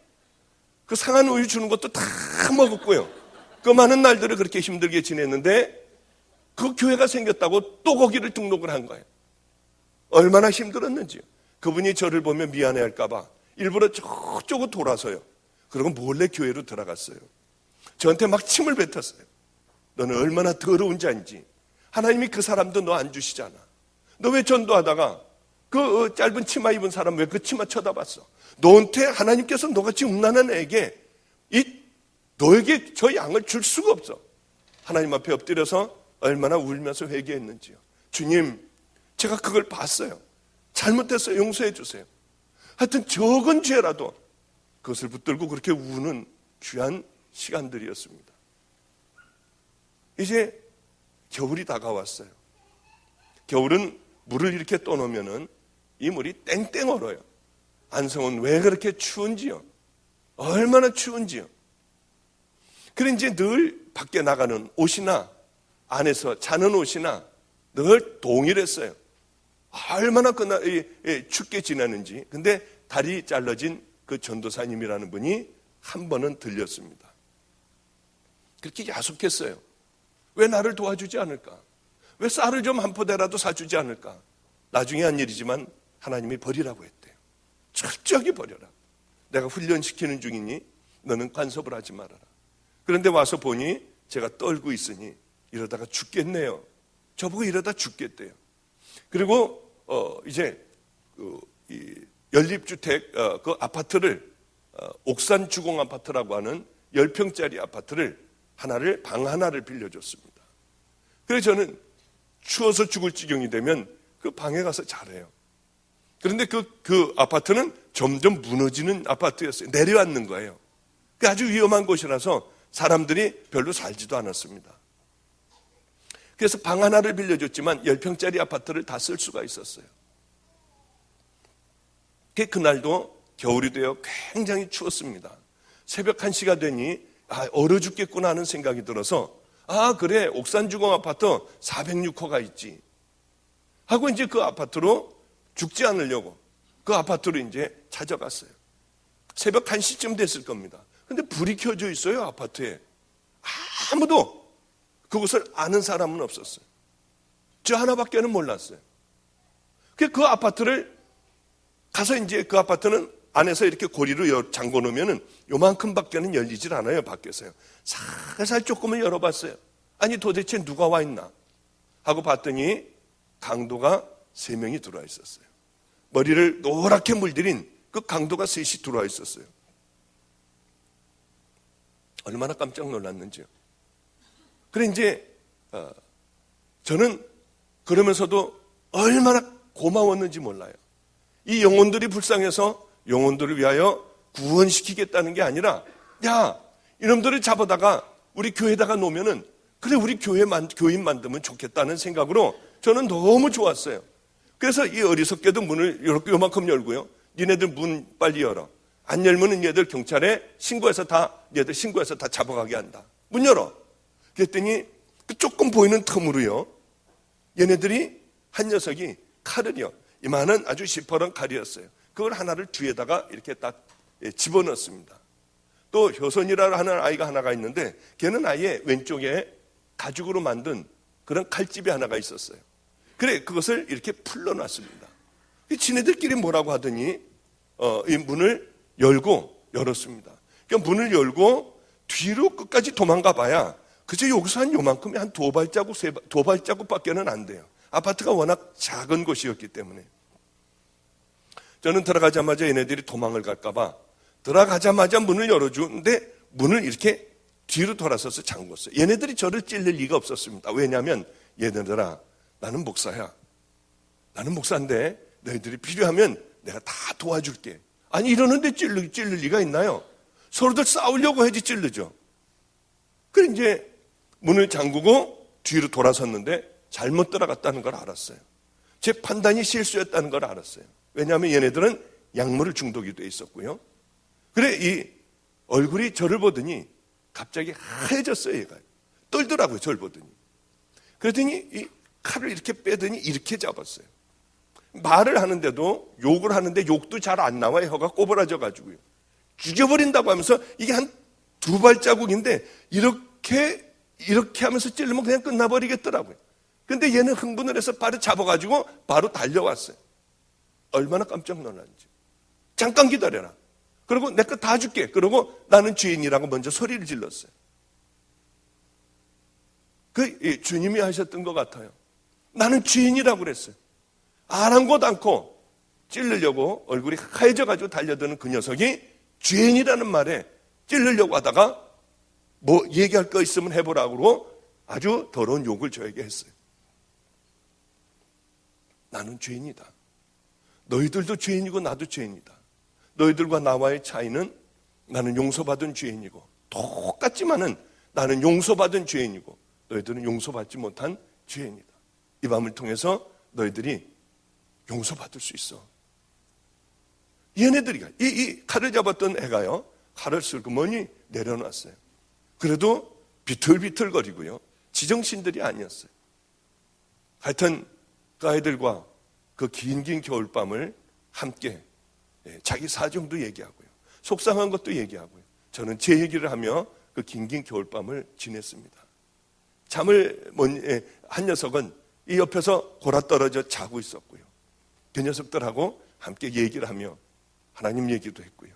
그 상한 우유 주는 것도 다 먹었고요. 그 많은 날들을 그렇게 힘들게 지냈는데 그 교회가 생겼다고 또 거기를 등록을 한 거예요. 얼마나 힘들었는지요. 그분이 저를 보면 미안해할까봐 일부러 저쪽으로 돌아서요. 그리고 몰래 교회로 들어갔어요. 저한테 막 침을 뱉었어요. 너는 얼마나 더러운 자인지. 하나님이 그 사람도 너 안 주시잖아. 너 왜 전도하다가 그 짧은 치마 입은 사람 왜 그 치마 쳐다봤어? 너한테 하나님께서 너같이 음란한 애에게 너에게 저 양을 줄 수가 없어. 하나님 앞에 엎드려서 얼마나 울면서 회개했는지요. 주님, 제가 그걸 봤어요. 잘못했어요. 용서해 주세요. 하여튼 적은 죄라도 그것을 붙들고 그렇게 우는 귀한 시간들이었습니다. 이제 겨울이 다가왔어요. 겨울은 물을 이렇게 떠놓으면은 이 물이 땡땡 얼어요. 안성은 왜 그렇게 추운지요? 얼마나 추운지요? 그래 이제 늘 밖에 나가는 옷이나 안에서 자는 옷이나 늘 동일했어요. 얼마나 춥게 지나는지. 근데 다리 잘라진 그 전도사님이라는 분이 한 번은 들렸습니다. 그렇게 야속했어요. 왜 나를 도와주지 않을까? 왜 쌀을 좀 한 포대라도 사주지 않을까? 나중에 한 일이지만 하나님이 버리라고 했대요. 철저하게 버려라. 내가 훈련시키는 중이니 너는 간섭을 하지 말아라. 그런데 와서 보니 제가 떨고 있으니 이러다가 죽겠네요. 저보고 이러다 죽겠대요. 그리고 이제 이 연립주택 그 아파트를 옥산 주공 아파트라고 하는 10평짜리 아파트를 방 하나를 빌려줬습니다. 그래서 저는 추워서 죽을 지경이 되면 그 방에 가서 자래요. 그런데 그 아파트는 점점 무너지는 아파트였어요. 내려앉는 거예요. 아주 위험한 곳이라서 사람들이 별로 살지도 않았습니다. 그래서 방 하나를 빌려줬지만 10평짜리 아파트를 다 쓸 수가 있었어요. 그날도 겨울이 되어 굉장히 추웠습니다. 새벽 1시가 되니 얼어 죽겠구나 하는 생각이 들어서 그래 옥산주공 아파트 406호가 있지 하고 이제 그 아파트로 죽지 않으려고 그 아파트로 이제 찾아갔어요. 새벽 1시쯤 됐을 겁니다. 근데 불이 켜져 있어요. 아파트에. 아무도 그것을 아는 사람은 없었어요. 저 하나밖에는 몰랐어요. 그 아파트를 가서 이제 그 아파트는 안에서 이렇게 고리로 잠궈 놓으면은 요만큼 밖에는 열리질 않아요. 밖에서요. 살살 조금은 열어봤어요. 아니 도대체 누가 와 있나 하고 봤더니 강도가 3명이 들어와 있었어요. 머리를 노랗게 물들인 그 강도가 3이 들어와 있었어요. 얼마나 깜짝 놀랐는지요. 그래 이제 저는 그러면서도 얼마나 고마웠는지 몰라요. 이 영혼들이 불쌍해서 영혼들을 위하여 구원시키겠다는 게 아니라, 야, 이놈들을 잡아다가 우리 교회에다가 놓으면은, 그래, 우리 교인 만들면 좋겠다는 생각으로 저는 너무 좋았어요. 그래서 이 어리석게도 문을 이렇게 요만큼 열고요. 니네들 문 빨리 열어. 안 열면은 얘들 경찰에 신고해서 얘들 신고해서 다 잡아가게 한다. 문 열어. 그랬더니 그 조금 보이는 틈으로요. 얘네들이 한 녀석이 칼을요. 이만한 아주 시퍼런 칼이었어요. 그걸 하나를 뒤에다가 이렇게 딱 집어넣습니다. 또 효선이라 하는 아이가 하나가 있는데 걔는 아예 왼쪽에 가죽으로 만든 그런 칼집이 하나가 있었어요. 그래 그것을 이렇게 풀러놨습니다. 지네들끼리 뭐라고 하더니 이 문을 열었습니다. 그러니까 문을 열고 뒤로 끝까지 도망가 봐야 그저 여기서 한 요만큼이 한 두 발자국밖에는 안 돼요. 아파트가 워낙 작은 곳이었기 때문에. 저는 들어가자마자 얘네들이 도망을 갈까봐 들어가자마자 문을 열어주는데 문을 이렇게 뒤로 돌아서서 잠궜어요. 얘네들이 저를 찔릴 리가 없었습니다. 왜냐하면 얘네들아, 나는 목사야. 나는 목사인데 너희들이 필요하면 내가 다 도와줄게. 아니 이러는데 찔릴 리가 있나요? 서로들 싸우려고 해야지 찔르죠. 그래 이제 문을 잠그고 뒤로 돌아섰는데 잘못 들어갔다는 걸 알았어요. 제 판단이 실수였다는 걸 알았어요. 왜냐하면 얘네들은 약물 중독이 돼 있었고요. 그래 이 얼굴이 저를 보더니 갑자기 하얘졌어요. 얘가 떨더라고요. 저를 보더니. 그랬더니 이 칼을 이렇게 빼더니 이렇게 잡았어요. 말을 하는데도 욕을 하는데 욕도 잘 안 나와요. 혀가 꼬부라져 가지고요. 죽여버린다고 하면서 이게 한 두 발자국인데 이렇게 하면서 찔르면 그냥 끝나버리겠더라고요. 근데 얘는 흥분을 해서 바로 잡아가지고 바로 달려왔어요. 얼마나 깜짝 놀랐는지. 잠깐 기다려라. 그리고 내 거 다 줄게. 그러고 나는 죄인이라고 먼저 소리를 질렀어요. 그 주님이 하셨던 것 같아요. 나는 죄인이라고 그랬어요. 아랑곳 않고 찔르려고 얼굴이 하얘져가지고 달려드는 그 녀석이 죄인이라는 말에 찔르려고 하다가 뭐 얘기할 거 있으면 해보라고 아주 더러운 욕을 저에게 했어요. 나는 죄인이다. 너희들도 죄인이고 나도 죄인이다. 너희들과 나와의 차이는 나는 용서받은 죄인이고 똑같지만은 나는 용서받은 죄인이고 너희들은 용서받지 못한 죄인이다. 이 밤을 통해서 너희들이 용서받을 수 있어. 얘네들이 이 칼을 잡았던 애가요. 칼을 슬그머니 내려놨어요. 그래도 비틀비틀거리고요. 지정신들이 아니었어요. 하여튼 그 아이들과 그 긴 겨울밤을 함께 자기 사정도 얘기하고요. 속상한 것도 얘기하고요. 저는 제 얘기를 하며 그 긴 겨울밤을 지냈습니다. 한 녀석은 이 옆에서 골아떨어져 자고 있었고요. 그 녀석들하고 함께 얘기를 하며 하나님 얘기도 했고요.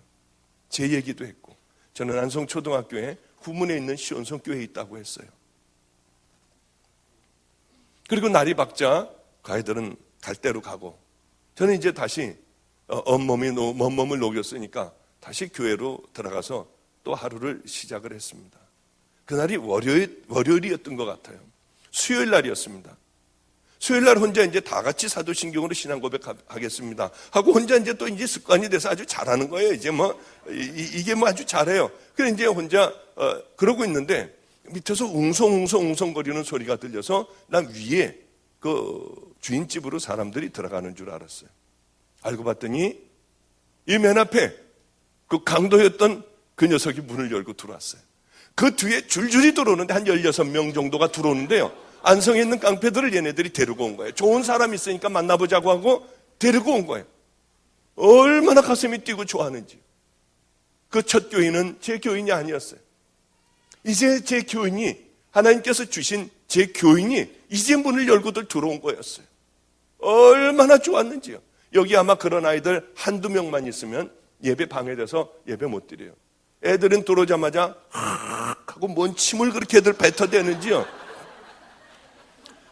제 얘기도 했고 저는 안성초등학교에 후문에 있는 시온성교회에 있다고 했어요. 그리고 날이 밝자 그 아이들은 갈 대로 가고 저는 이제 다시 온몸을 녹였으니까 다시 교회로 들어가서 또 하루를 시작을 했습니다. 그날이 월요일이었던 것 같아요. 수요일 날이었습니다. 수요일 날 혼자 이제 다 같이 사도신경으로 신앙 고백하겠습니다 하고 혼자 이제 또 이제 습관이 돼서 아주 잘하는 거예요. 이제 이게 아주 잘해요. 그래 이제 혼자 그러고 있는데 밑에서 웅성거리는 소리가 들려서 난 위에 그 주인집으로 사람들이 들어가는 줄 알았어요. 알고 봤더니 이 맨 앞에 그 강도였던 그 녀석이 문을 열고 들어왔어요. 그 뒤에 줄줄이 들어오는데 한 16명 정도가 들어오는데요. 안성에 있는 깡패들을 얘네들이 데리고 온 거예요. 좋은 사람 있으니까 만나보자고 하고 데리고 온 거예요. 얼마나 가슴이 뛰고 좋아하는지. 그 첫 교인은 제 교인이 아니었어요. 이제 제 교인이 하나님께서 주신 제 교인이 이제 문을 열고들 들어온 거였어요. 얼마나 좋았는지요. 여기 아마 그런 아이들 한두 명만 있으면 예배 방해돼서 예배 못 드려요. 애들은 들어오자마자 하고 뭔 침을 그렇게 애들 뱉어대는지요.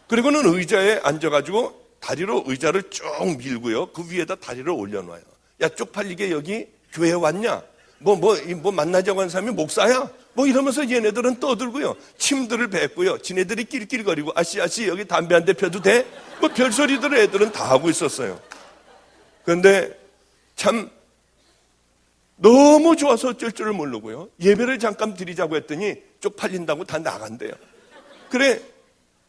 그리고는 의자에 앉아가지고 다리로 의자를 쭉 밀고요. 그 위에다 다리를 올려놔요. 야, 쪽팔리게 여기 교회 왔냐? 뭐 만나자고 한 사람이 목사야? 뭐 이러면서 얘네들은 떠들고요. 침들을 뱉고요. 지네들이 낄낄거리고 아씨 여기 담배 한 대 펴도 돼? 뭐 별소리들을 애들은 다 하고 있었어요. 그런데 참 너무 좋아서 어쩔 줄을 모르고요. 예배를 잠깐 드리자고 했더니 쪽팔린다고 다 나간대요. 그래,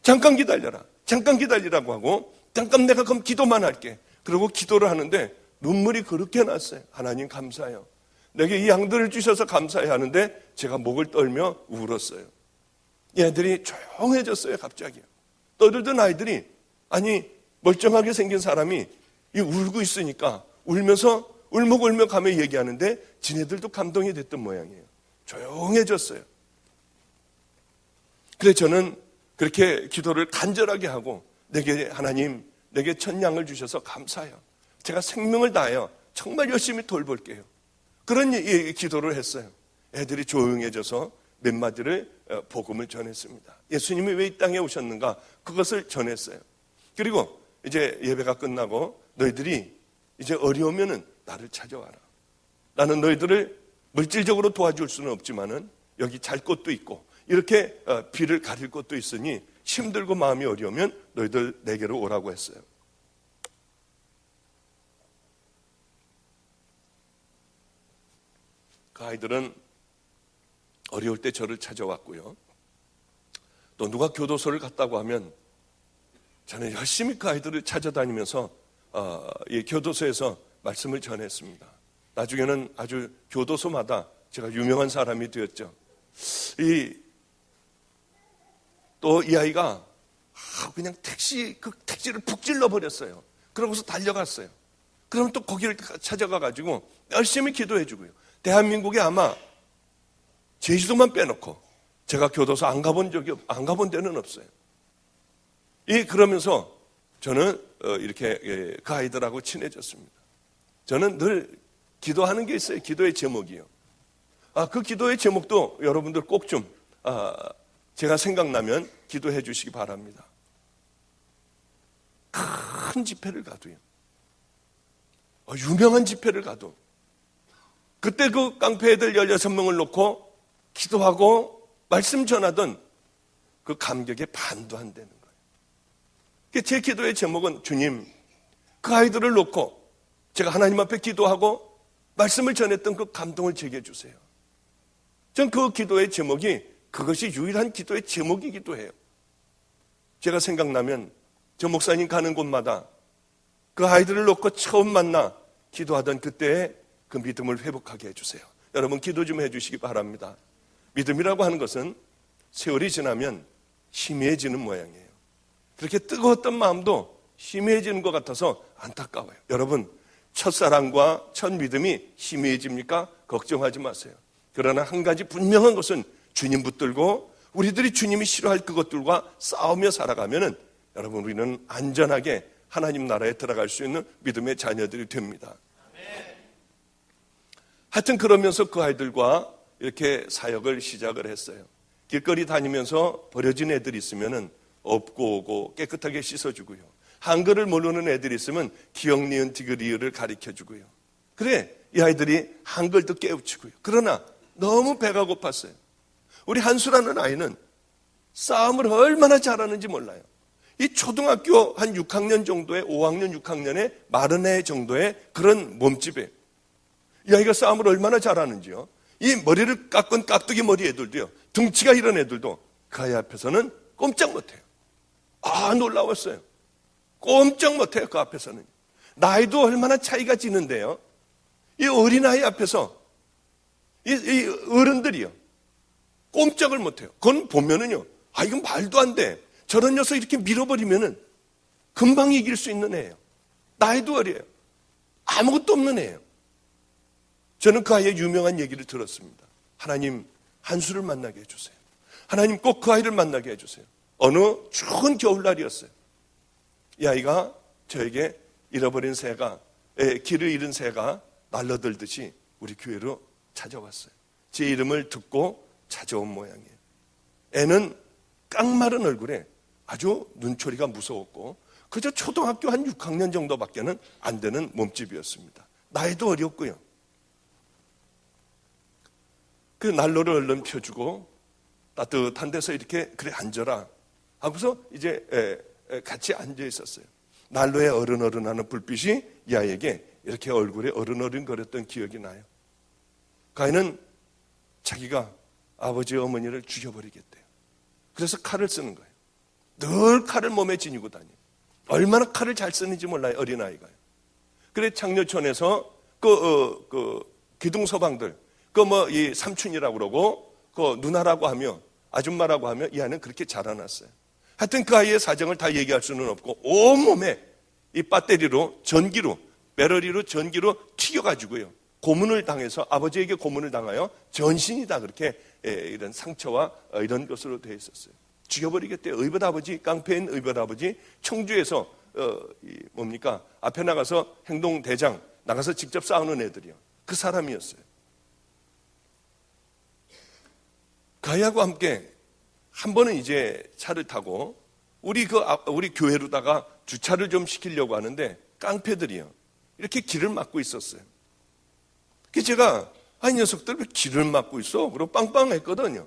잠깐 기다려라. 잠깐 기다리라고 하고 잠깐 내가 그럼 기도만 할게. 그리고 기도를 하는데 눈물이 그렇게 났어요. 하나님 감사해요. 내게 이 양들을 주셔서 감사해 하는데 제가 목을 떨며 울었어요. 얘들이 조용해졌어요. 갑자기 떠들던 아이들이, 아니 멀쩡하게 생긴 사람이 울고 있으니까 울면서 울먹울먹 하며 얘기하는데 지네들도 감동이 됐던 모양이에요. 조용해졌어요. 그래서 저는 그렇게 기도를 간절하게 하고, 내게 하나님, 내게 첫 양을 주셔서 감사해요. 제가 생명을 다하여 정말 열심히 돌볼게요. 그런 기도를 했어요. 애들이 조용해져서 몇 마디를 복음을 전했습니다. 예수님이 왜 이 땅에 오셨는가, 그것을 전했어요. 그리고 이제 예배가 끝나고 너희들이 이제 어려우면은 나를 찾아와라. 나는 너희들을 물질적으로 도와줄 수는 없지만은 여기 잘 곳도 있고 이렇게 비를 가릴 곳도 있으니 힘들고 마음이 어려우면 너희들 내게로 오라고 했어요. 그 아이들은 어려울 때 저를 찾아왔고요. 또 누가 교도소를 갔다고 하면 저는 열심히 그 아이들을 찾아다니면서 이 교도소에서 말씀을 전했습니다. 나중에는 아주 교도소마다 제가 유명한 사람이 되었죠. 또 이 아이가 그냥 그 택시를 푹 찔러버렸어요. 그러고서 달려갔어요. 그럼 또 거기를 찾아가가지고 열심히 기도해주고요. 대한민국에 아마 제주도만 빼놓고 제가 교도소 안 가본 데는 없어요. 그러면서 저는 이렇게 그 아이들하고 친해졌습니다. 저는 늘 기도하는 게 있어요. 기도의 제목이요. 그 기도의 제목도 여러분들 꼭 좀 제가 생각나면 기도해 주시기 바랍니다. 큰 집회를 가도요. 유명한 집회를 가도 그때 그 깡패 애들 16명을 놓고 기도하고 말씀 전하던 그 감격에 반도 안 되는 거예요. 제 기도의 제목은, 주님, 그 아이들을 놓고 제가 하나님 앞에 기도하고 말씀을 전했던 그 감동을 제게 주세요. 전 그 기도의 제목이, 그것이 유일한 기도의 제목이기도 해요. 제가 생각나면 저 목사님 가는 곳마다 그 아이들을 놓고 처음 만나 기도하던 그때의 그 믿음을 회복하게 해주세요. 여러분 기도 좀 해주시기 바랍니다. 믿음이라고 하는 것은 세월이 지나면 희미해지는 모양이에요. 그렇게 뜨거웠던 마음도 희미해지는 것 같아서 안타까워요. 여러분, 첫사랑과 첫 믿음이 희미해집니까? 걱정하지 마세요. 그러나 한 가지 분명한 것은, 주님 붙들고 우리들이 주님이 싫어할 그것들과 싸우며 살아가면은 여러분, 우리는 안전하게 하나님 나라에 들어갈 수 있는 믿음의 자녀들이 됩니다. 하여튼 그러면서 그 아이들과 이렇게 사역을 시작을 했어요. 길거리 다니면서 버려진 애들이 있으면은 업고 오고 깨끗하게 씻어주고요. 한글을 모르는 애들이 있으면 기역, 니은, 디귿, 리을을 가르쳐주고요. 그래, 이 아이들이 한글도 깨우치고요. 그러나 너무 배가 고팠어요. 우리 한수라는 아이는 싸움을 얼마나 잘하는지 몰라요. 이 초등학교 한 6학년 정도의, 5학년, 6학년의 마른 애 정도의 그런 몸집이에요. 이 아이가 싸움을 얼마나 잘하는지요. 이 머리를 깎은 깍두기 머리 애들도요, 등치가 이런 애들도 그 아이 앞에서는 꼼짝 못해요. 놀라웠어요. 꼼짝 못해요. 그 앞에서는. 나이도 얼마나 차이가 지는데요, 이 어린아이 앞에서 이 어른들이요, 꼼짝을 못해요. 그건 보면은요, 이건 말도 안 돼. 저런 녀석 이렇게 밀어버리면은 금방 이길 수 있는 애예요. 나이도 어려요. 아무것도 없는 애예요. 저는 그 아이의 유명한 얘기를 들었습니다. 하나님, 한수를 만나게 해주세요. 하나님, 꼭 그 아이를 만나게 해주세요. 어느 추운 겨울날이었어요. 이 아이가 저에게 잃어버린 새가, 길을 잃은 새가 날려들듯이 우리 교회로 찾아왔어요. 제 이름을 듣고 찾아온 모양이에요. 애는 깡마른 얼굴에 아주 눈초리가 무서웠고 그저 초등학교 한 6학년 정도밖에는 안 되는 몸집이었습니다. 나이도 어렸고요. 그 난로를 얼른 펴주고 따뜻한 데서 이렇게 그래 앉아라 하고서 이제 같이 앉아 있었어요. 난로에 어른어른하는 불빛이 이 아이에게 이렇게 얼굴에 어른어른거렸던 기억이 나요. 가인은 자기가 아버지 어머니를 죽여버리겠대요. 그래서 칼을 쓰는 거예요. 늘 칼을 몸에 지니고 다녀요. 얼마나 칼을 잘 쓰는지 몰라요, 어린아이가요. 그래 장려촌에서 그 기둥서방들 이 삼촌이라고 그러고 그 누나라고 하며 아줌마라고 하며 이 아이는 그렇게 자라났어요. 하여튼 그 아이의 사정을 다 얘기할 수는 없고 온몸에 이 배터리로 전기로 배터리로 전기로 튀겨가지고요 고문을 당해서 아버지에게 고문을 당하여 전신이 다 그렇게 이런 상처와 이런 것으로 되어 있었어요. 죽여버리겠대요. 의붓 아버지, 깡패인 의붓 아버지, 청주에서 앞에 나가서 행동대장 나가서 직접 싸우는 애들이요. 그 사람이었어요. 가야하고 함께 한 번은 이제 차를 타고 우리 교회로다가 주차를 좀 시키려고 하는데 깡패들이요. 이렇게 길을 막고 있었어요. 그래서 제가 이 녀석들 왜 길을 막고 있어? 그러고 빵빵했거든요.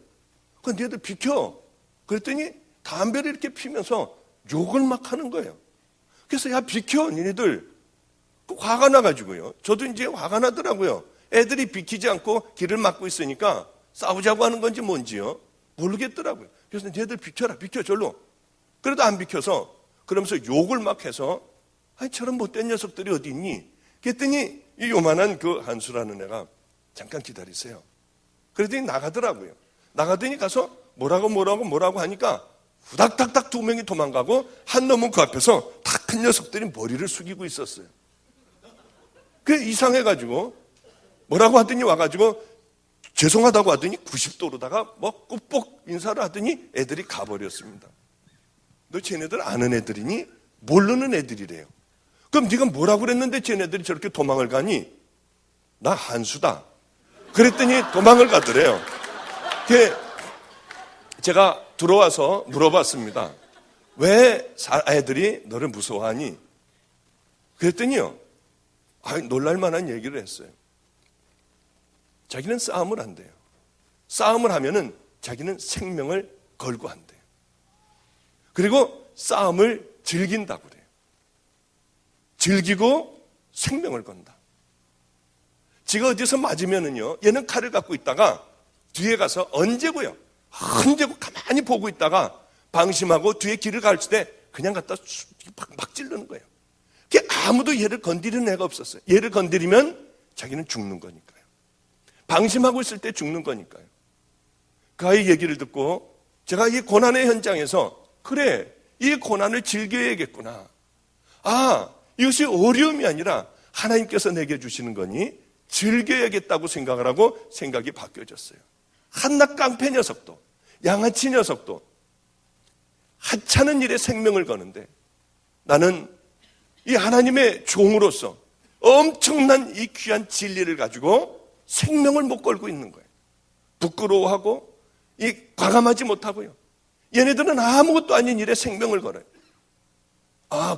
근데 얘들 비켜. 그랬더니 담배를 이렇게 피면서 욕을 막 하는 거예요. 그래서 야 비켜 니네들. 화가 나가지고요. 저도 이제 화가 나더라고요. 애들이 비키지 않고 길을 막고 있으니까 싸우자고 하는 건지 뭔지요. 모르겠더라고요. 그래서 얘들 비켜라 비켜 절로. 그래도 안 비켜서 그러면서 욕을 막 해서 저런 못된 녀석들이 어디 있니? 그랬더니 이 요만한 그 한수라는 애가 잠깐 기다리세요. 그랬더니 나가더라고요. 나가더니 가서 뭐라고 하니까 후닥닥닥 두 명이 도망가고 한 놈은 그 앞에서 다 큰 녀석들이 머리를 숙이고 있었어요. 그게 이상해가지고 뭐라고 하더니 와가지고 죄송하다고 하더니 90도로다가 꾹꾹 인사를 하더니 애들이 가버렸습니다. 너 쟤네들 아는 애들이니? 모르는 애들이래요. 그럼 네가 뭐라고 그랬는데 쟤네들이 저렇게 도망을 가니? 나 한수다. 그랬더니 도망을 가더래요. 제가 들어와서 물어봤습니다. 왜 애들이 너를 무서워하니? 그랬더니요. 놀랄만한 얘기를 했어요. 자기는 싸움을 한대요. 싸움을 하면은 자기는 생명을 걸고 한대요. 그리고 싸움을 즐긴다고 그래요. 즐기고 생명을 건다. 지가 어디서 맞으면은요, 얘는 칼을 갖고 있다가 뒤에 가서 얹고 가만히 보고 있다가 방심하고 뒤에 길을 가르칠 때 그냥 갖다 막 찌르는 거예요. 아무도 얘를 건드리는 애가 없었어요. 얘를 건드리면 자기는 죽는 거니까요. 방심하고 있을 때 죽는 거니까요. 그 아이 얘기를 듣고 제가 이 고난의 현장에서 그래, 이 고난을 즐겨야겠구나. 이것이 어려움이 아니라 하나님께서 내게 주시는 거니 즐겨야겠다고 생각을 하고 생각이 바뀌어졌어요. 한낱 깡패 녀석도 양아치 녀석도 하찮은 일에 생명을 거는데 나는 이 하나님의 종으로서 엄청난 이 귀한 진리를 가지고 생명을 못 걸고 있는 거예요. 부끄러워하고 과감하지 못하고요. 얘네들은 아무것도 아닌 일에 생명을 걸어요.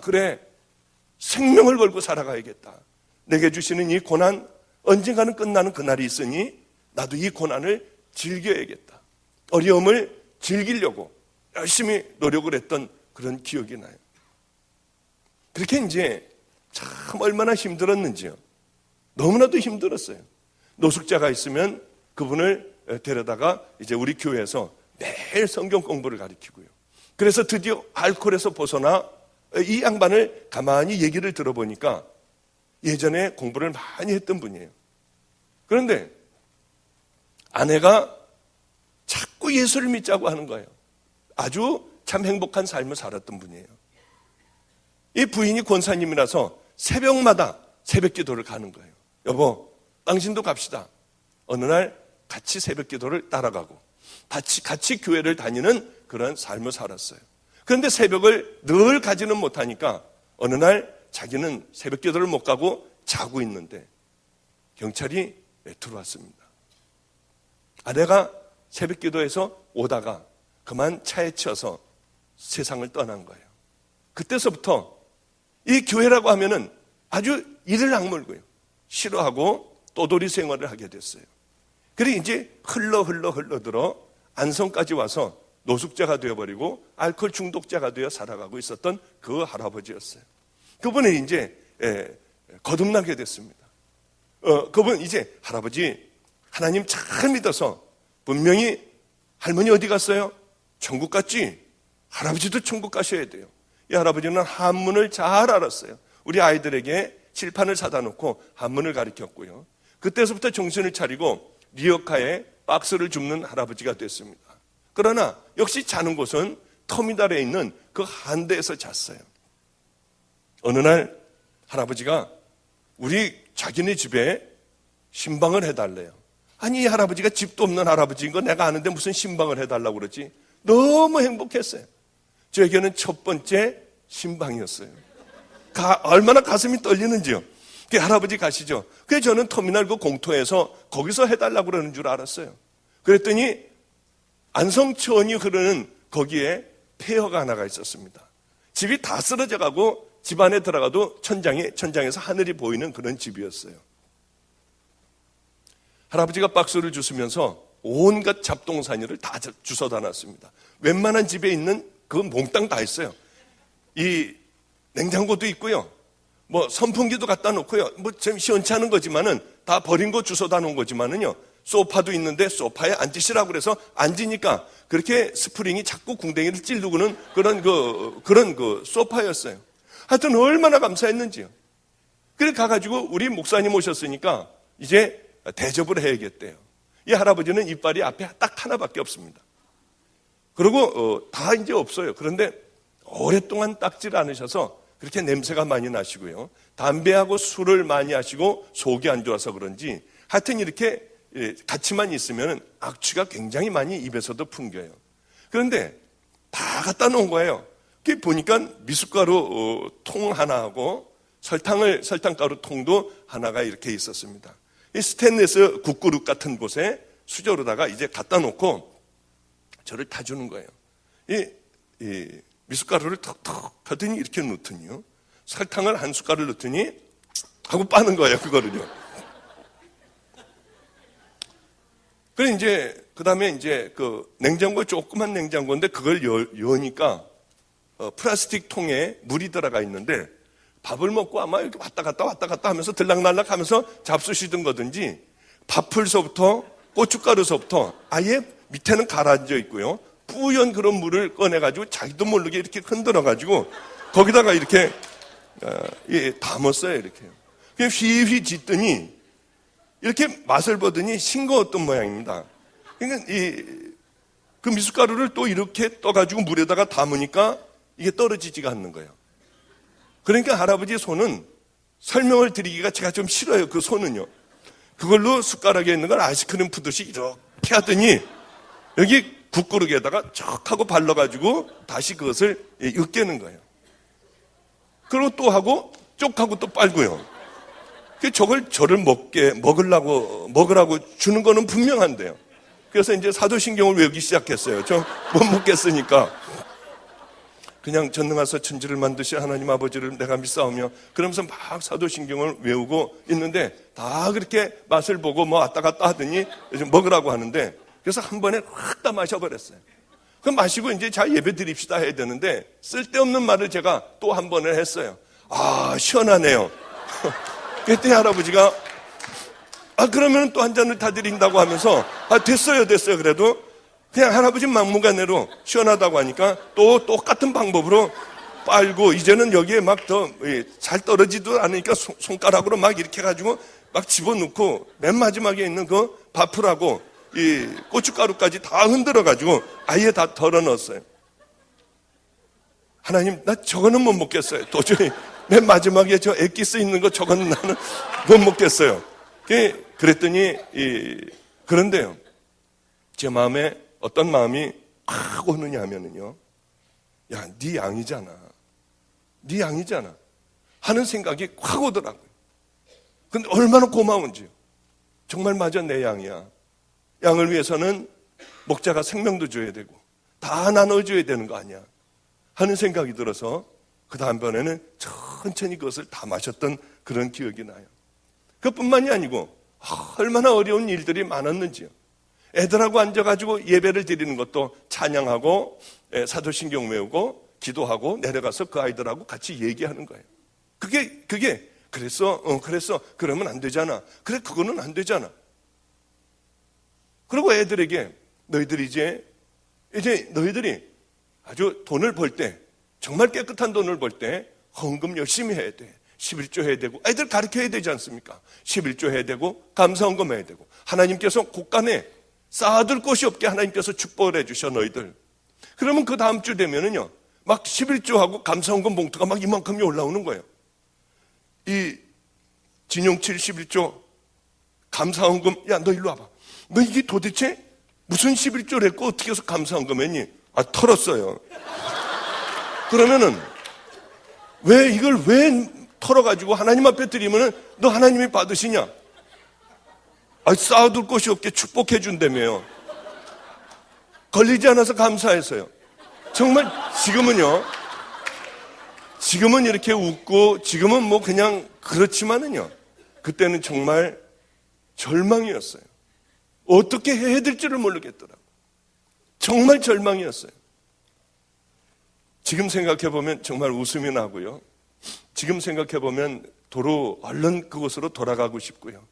그래, 생명을 걸고 살아가야겠다. 내게 주시는 이 고난 언젠가는 끝나는 그날이 있으니 나도 이 고난을 즐겨야겠다. 어려움을 즐기려고 열심히 노력을 했던 그런 기억이 나요. 그렇게 이제 참 얼마나 힘들었는지요. 너무나도 힘들었어요. 노숙자가 있으면 그분을 데려다가 이제 우리 교회에서 매일 성경 공부를 가르치고요. 그래서 드디어 알코올에서 벗어나 이 양반을 가만히 얘기를 들어보니까 예전에 공부를 많이 했던 분이에요. 그런데 아내가 자꾸 예수를 믿자고 하는 거예요. 아주 참 행복한 삶을 살았던 분이에요. 이 부인이 권사님이라서 새벽마다 새벽 기도를 가는 거예요. 여보, 당신도 갑시다. 어느 날 같이 새벽 기도를 따라가고 같이 교회를 다니는 그런 삶을 살았어요. 그런데 새벽을 늘 가지는 못하니까 어느 날 자기는 새벽 기도를 못 가고 자고 있는데 경찰이 들어왔습니다. 아내가 새벽 기도에서 오다가 그만 차에 치여서 세상을 떠난 거예요. 그때서부터 이 교회라고 하면은 아주 이를 악물고요. 싫어하고 또돌이 생활을 하게 됐어요. 그리고 이제 흘러들어 안성까지 와서 노숙자가 되어버리고 알코올 중독자가 되어 살아가고 있었던 그 할아버지였어요. 그분은 이제 거듭나게 됐습니다. 그분 이제 할아버지 하나님 잘 믿어서 분명히 할머니 어디 갔어요? 천국 갔지? 할아버지도 천국 가셔야 돼요. 이 할아버지는 한문을 잘 알았어요. 우리 아이들에게 칠판을 사다 놓고 한문을 가르쳤고요. 그때서부터 정신을 차리고 리어카에 박스를 줍는 할아버지가 됐습니다. 그러나 역시 자는 곳은 터미널에 있는 그 한대에서 잤어요. 어느 날 할아버지가 우리 자기네 집에 신방을 해달래요. 아니, 이 할아버지가 집도 없는 할아버지인 거 내가 아는데 무슨 신방을 해달라고 그러지? 너무 행복했어요. 저에게는 첫 번째 신방이었어요. 얼마나 가슴이 떨리는지요. 그 할아버지 가시죠. 그래서 저는 터미널 그 공터에서 거기서 해달라고 그러는 줄 알았어요. 그랬더니 안성천이 흐르는 거기에 폐허가 하나가 있었습니다. 집이 다 쓰러져 가고 집 안에 들어가도 천장에서 하늘이 보이는 그런 집이었어요. 할아버지가 박스를 주시면서 온갖 잡동사니를 다 주워다 놨습니다. 웬만한 집에 있는 그 몽땅 다 있어요. 이 냉장고도 있고요. 뭐 선풍기도 갖다 놓고요. 뭐 좀 시원치 않은 거지만은 다 버린 거 주워다 놓은 거지만은요. 소파도 있는데 소파에 앉으시라고 그래서 앉으니까 그렇게 스프링이 자꾸 궁뎅이를 찌르고는 그런 그 소파였어요. 하여튼 얼마나 감사했는지요. 그래 가가지고 우리 목사님 오셨으니까 이제 대접을 해야겠대요. 이 할아버지는 이빨이 앞에 딱 하나밖에 없습니다. 그리고 다 이제 없어요. 그런데 오랫동안 닦질 않으셔서 그렇게 냄새가 많이 나시고요. 담배하고 술을 많이 하시고 속이 안 좋아서 그런지 하여튼 이렇게 같이만 있으면 악취가 굉장히 많이 입에서도 풍겨요. 그런데 다 갖다 놓은 거예요. 그게 보니까 미숫가루 통 하나하고 설탕가루 통도 하나가 이렇게 있었습니다. 이 스테인리스 국그릇 같은 곳에 수저로다가 이제 갖다 놓고 저를 타주는 거예요. 이 미숫가루를 턱턱 하더니 이렇게 넣더니요. 설탕을 한 숟갈을 넣더니 하고 빠는 거예요, 그거를요. 그래 이제 그다음에 이제 그 냉장고 조그만 냉장고인데 그걸 여니까 플라스틱 통에 물이 들어가 있는데 밥을 먹고 아마 이렇게 왔다 갔다 하면서 들락날락 하면서 잡수시던 거든지 밥풀서부터 고춧가루서부터 아예 밑에는 가라앉아 있고요. 뿌연 그런 물을 꺼내가지고 자기도 모르게 이렇게 흔들어가지고 거기다가 이렇게 담았어요. 이렇게. 휘휘 짓더니 이렇게 맛을 보더니 싱거웠던 모양입니다. 그러니까 그 미숫가루를 또 이렇게 떠가지고 물에다가 담으니까 이게 떨어지지가 않는 거예요. 그러니까 할아버지의 손은 설명을 드리기가 제가 좀 싫어요. 그 손은요. 그걸로 숟가락에 있는 걸 아이스크림 푸듯이 이렇게 하더니 여기 국그릇에다가 척 하고 발라가지고 다시 그것을 으깨는 거예요. 그리고 또 하고 쪽 하고 또 빨고요. 저를 먹으라고 주는 거는 분명한데요. 그래서 이제 사도신경을 외우기 시작했어요. 저 못 먹겠으니까. 그냥 전능하사 천지를 만드신 하나님 아버지를 내가 믿사오며 그러면서 막 사도신경을 외우고 있는데 다 그렇게 맛을 보고 뭐 왔다 갔다 하더니 먹으라고 하는데 그래서 한 번에 확 다 마셔버렸어요. 그럼 마시고 이제 자 예배 드립시다 해야 되는데 쓸데없는 말을 제가 또 한 번을 했어요. 아, 시원하네요. 그때 할아버지가 그러면 또 한 잔을 다 드린다고 하면서 됐어요. 그래도 그냥 할아버지 막무가내로 시원하다고 하니까 또 똑같은 방법으로 빨고 이제는 여기에 막 더 잘 떨어지도 않으니까 손가락으로 막 이렇게 해가지고 막 집어넣고 맨 마지막에 있는 그 밥풀하고 이 고춧가루까지 다 흔들어가지고 아예 다 덜어 넣었어요. 하나님, 나 저거는 못 먹겠어요. 도저히 맨 마지막에 저 엑기스 있는 거 저거는 나는 못 먹겠어요. 그랬더니 그런데요. 제 마음에 어떤 마음이 확 오느냐 하면은요. 야, 네 양이잖아. 하는 생각이 확 오더라고요. 근데 얼마나 고마운지요. 정말 맞아, 내 양이야. 양을 위해서는 목자가 생명도 줘야 되고 다 나눠줘야 되는 거 아니야 하는 생각이 들어서 그 다음번에는 천천히 그것을 다 마셨던 그런 기억이 나요. 그것뿐만이 아니고 얼마나 어려운 일들이 많았는지요. 애들하고 앉아가지고 예배를 드리는 것도 찬양하고 사도신경 외우고 기도하고 내려가서 그 아이들하고 같이 얘기하는 거예요. 그게 그랬어? 그랬어. 그러면 안 되잖아. 그래, 그거는 안 되잖아. 그리고 애들에게 너희들이 이제 너희들이 아주 돈을 벌 때, 정말 깨끗한 돈을 벌 때 헌금 열심히 해야 돼. 11조 해야 되고, 애들 가르쳐야 되지 않습니까? 11조 해야 되고, 감사헌금 해야 되고, 하나님께서 곳간에 쌓아둘 곳이 없게 하나님께서 축복을 해주셔, 너희들. 그러면 그 다음 주 되면은요, 막 11조하고 감사헌금 봉투가 막 이만큼이 올라오는 거예요. 이 진용칠 11조 감사헌금, 야, 너 일로 와봐. 너 이게 도대체 무슨 11조를 했고 어떻게 해서 감사헌금 했니? 아, 털었어요. 그러면은 이걸 왜 털어가지고 하나님 앞에 드리면은 너 하나님이 받으시냐? 아, 쌓아둘 곳이 없게 축복해 준다며요. 걸리지 않아서 감사해서요. 정말 지금은 이렇게 웃고 지금은 뭐 그냥 그렇지만은요, 그때는 정말 절망이었어요. 어떻게 해야 될지를 모르겠더라고요. 정말 절망이었어요. 지금 생각해보면 정말 웃음이 나고요. 지금 생각해보면 도로 얼른 그곳으로 돌아가고 싶고요.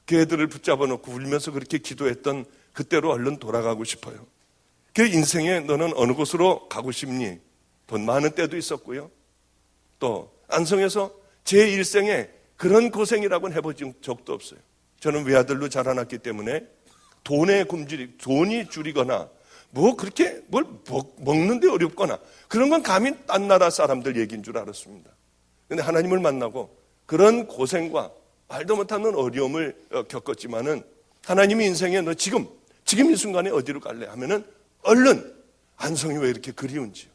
그 애들을 붙잡아 놓고 울면서 그렇게 기도했던 그때로 얼른 돌아가고 싶어요. 그 인생에 너는 어느 곳으로 가고 싶니? 돈 많은 때도 있었고요. 또 안성에서 제 일생에 그런 고생이라고는 해본 적도 없어요. 저는 외아들로 자라났기 때문에 돈이 줄이거나 뭐 그렇게 뭘 먹는데 어렵거나 그런 건 감히 딴 나라 사람들 얘기인 줄 알았습니다. 그런데 하나님을 만나고 그런 고생과 말도 못하는 어려움을 겪었지만은 하나님이 인생에 너 지금 이 순간에 어디로 갈래 하면은 얼른 안성이 왜 이렇게 그리운지요.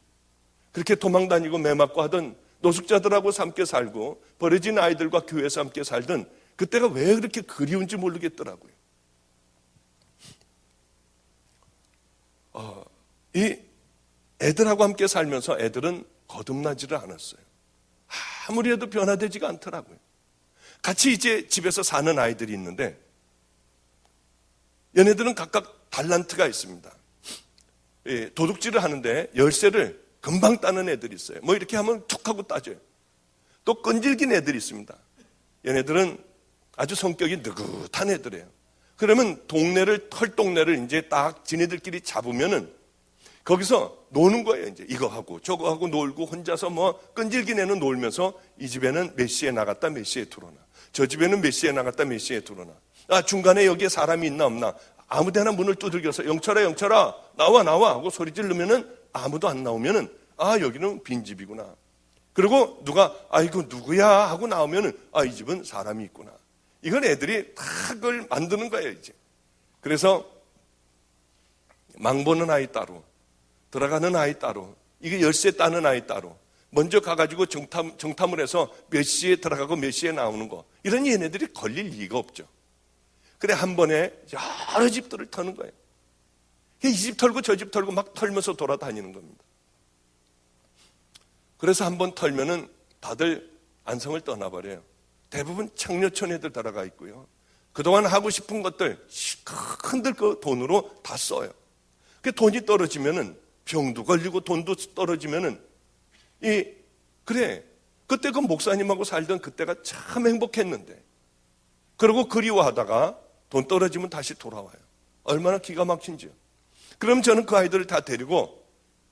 그렇게 도망다니고 매 맞고 하던 노숙자들하고 함께 살고 버려진 아이들과 교회에서 함께 살던 그때가 왜 그렇게 그리운지 모르겠더라고요. 이 애들하고 함께 살면서 애들은 거듭나지를 않았어요. 아무리 해도 변화되지가 않더라고요. 같이 이제 집에서 사는 아이들이 있는데 얘네들은 각각 달란트가 있습니다. 도둑질을 하는데 열쇠를 금방 따는 애들이 있어요. 뭐 이렇게 하면 툭 하고 따져요. 또 끈질긴 애들이 있습니다. 얘네들은 아주 성격이 느긋한 애들이에요. 그러면 털동네를 이제 딱 지네들끼리 잡으면은 거기서 노는 거예요. 이제 이거 하고 저거 하고 놀고 혼자서 뭐 끈질긴 애는 놀면서 이 집에는 몇 시에 나갔다 몇 시에 들어오나, 저 집에는 몇 시에 나갔다 몇 시에 들어오나, 중간에 여기에 사람이 있나 없나, 아무데나 문을 두들겨서 영철아 나와 하고 소리 지르면은 아무도 안 나오면은 여기는 빈집이구나. 그리고 누가 이거 누구야 하고 나오면은 이 집은 사람이 있구나. 이건 애들이 다 그걸 만드는 거예요 이제. 그래서 망보는 아이 따로, 들어가는 아이 따로, 이게 열쇠 따는 아이 따로, 먼저 가가지고 정탐을 해서 몇 시에 들어가고 몇 시에 나오는 거, 이런 얘네들이 걸릴 리가 없죠. 그래 한 번에 여러 집들을 터는 거예요. 이 집 털고 저 집 털고 막 털면서 돌아다니는 겁니다. 그래서 한 번 털면은 다들 안성을 떠나버려요. 대부분 창녀촌 애들 들어가 있고요. 그동안 하고 싶은 것들 흔들 그 돈으로 다 써요. 그 돈이 떨어지면은 병도 걸리고 돈도 떨어지면은 그때 그 목사님하고 살던 그때가 참 행복했는데, 그리고 그리워하다가 돈 떨어지면 다시 돌아와요. 얼마나 기가 막힌지요. 그럼 저는 그 아이들을 다 데리고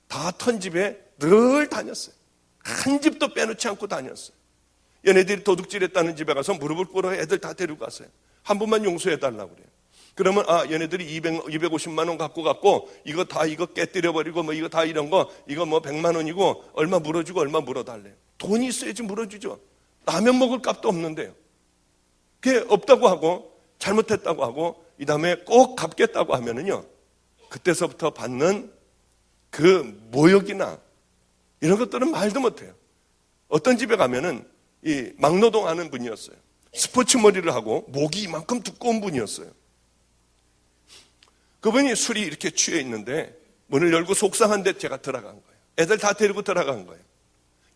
다 턴 집에 늘 다녔어요. 한 집도 빼놓지 않고 다녔어요. 얘네들이 도둑질했다는 집에 가서 무릎을 꿇어 애들 다 데리고 갔어요. 한 번만 용서해달라고 그래요. 그러면 얘네들이 250만 원 갖고 갔고 이거 깨뜨려버리고 뭐 이거 다 이런 거 이거 뭐 100만 원이고 얼마 물어주고 얼마 물어달래요. 돈이 있어야지 물어주죠. 라면 먹을 값도 없는데요. 그게 없다고 하고 잘못했다고 하고 이 다음에 꼭 갚겠다고 하면은요, 그때서부터 받는 그 모욕이나 이런 것들은 말도 못해요. 어떤 집에 가면은 이 막노동 하는 분이었어요. 스포츠 머리를 하고 목이 이만큼 두꺼운 분이었어요. 그분이 술이 이렇게 취해 있는데 문을 열고 속상한데 제가 들어간 거예요. 애들 다 데리고 들어간 거예요.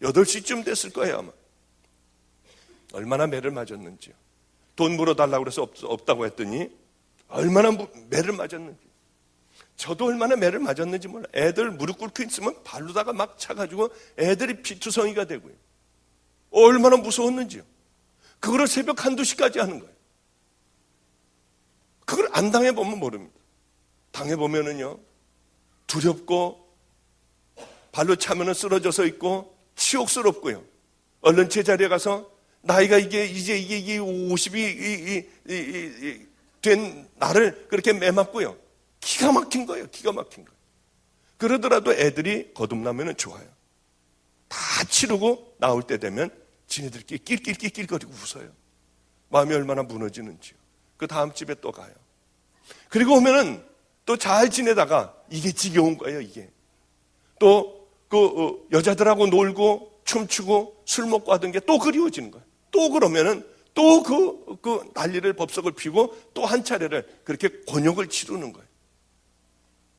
8시쯤 됐을 거예요 아마. 얼마나 매를 맞았는지요. 돈 물어달라고 그래서 없다고 했더니 얼마나 매를 맞았는지. 저도 얼마나 매를 맞았는지 몰라. 애들 무릎 꿇고 있으면 발로다가 막 차가지고 애들이 피투성이가 되고요. 얼마나 무서웠는지요. 그거를 새벽 1~2시까지 하는 거예요. 그걸 안 당해보면 모릅니다. 당해보면은요, 두렵고 발로 차면은 쓰러져서 있고 치욕스럽고요. 얼른 제자리에 가서 나이가 이제 50이 된 나를 그렇게 매맞고요. 기가 막힌 거예요. 기가 막힌 거예요. 그러더라도 애들이 거듭나면은 좋아요. 다 치르고 나올 때 되면 지네들끼리 낄낄거리고 웃어요. 마음이 얼마나 무너지는지요. 그 다음 집에 또 가요. 그리고 오면은 또 잘 지내다가 이게 지겨운 거예요, 이게. 또 그 여자들하고 놀고 춤추고 술 먹고 하던 게 또 그리워지는 거예요. 또 그러면은 또 그 난리를 법석을 피우고 또 한 차례를 그렇게 곤욕을 치르는 거예요.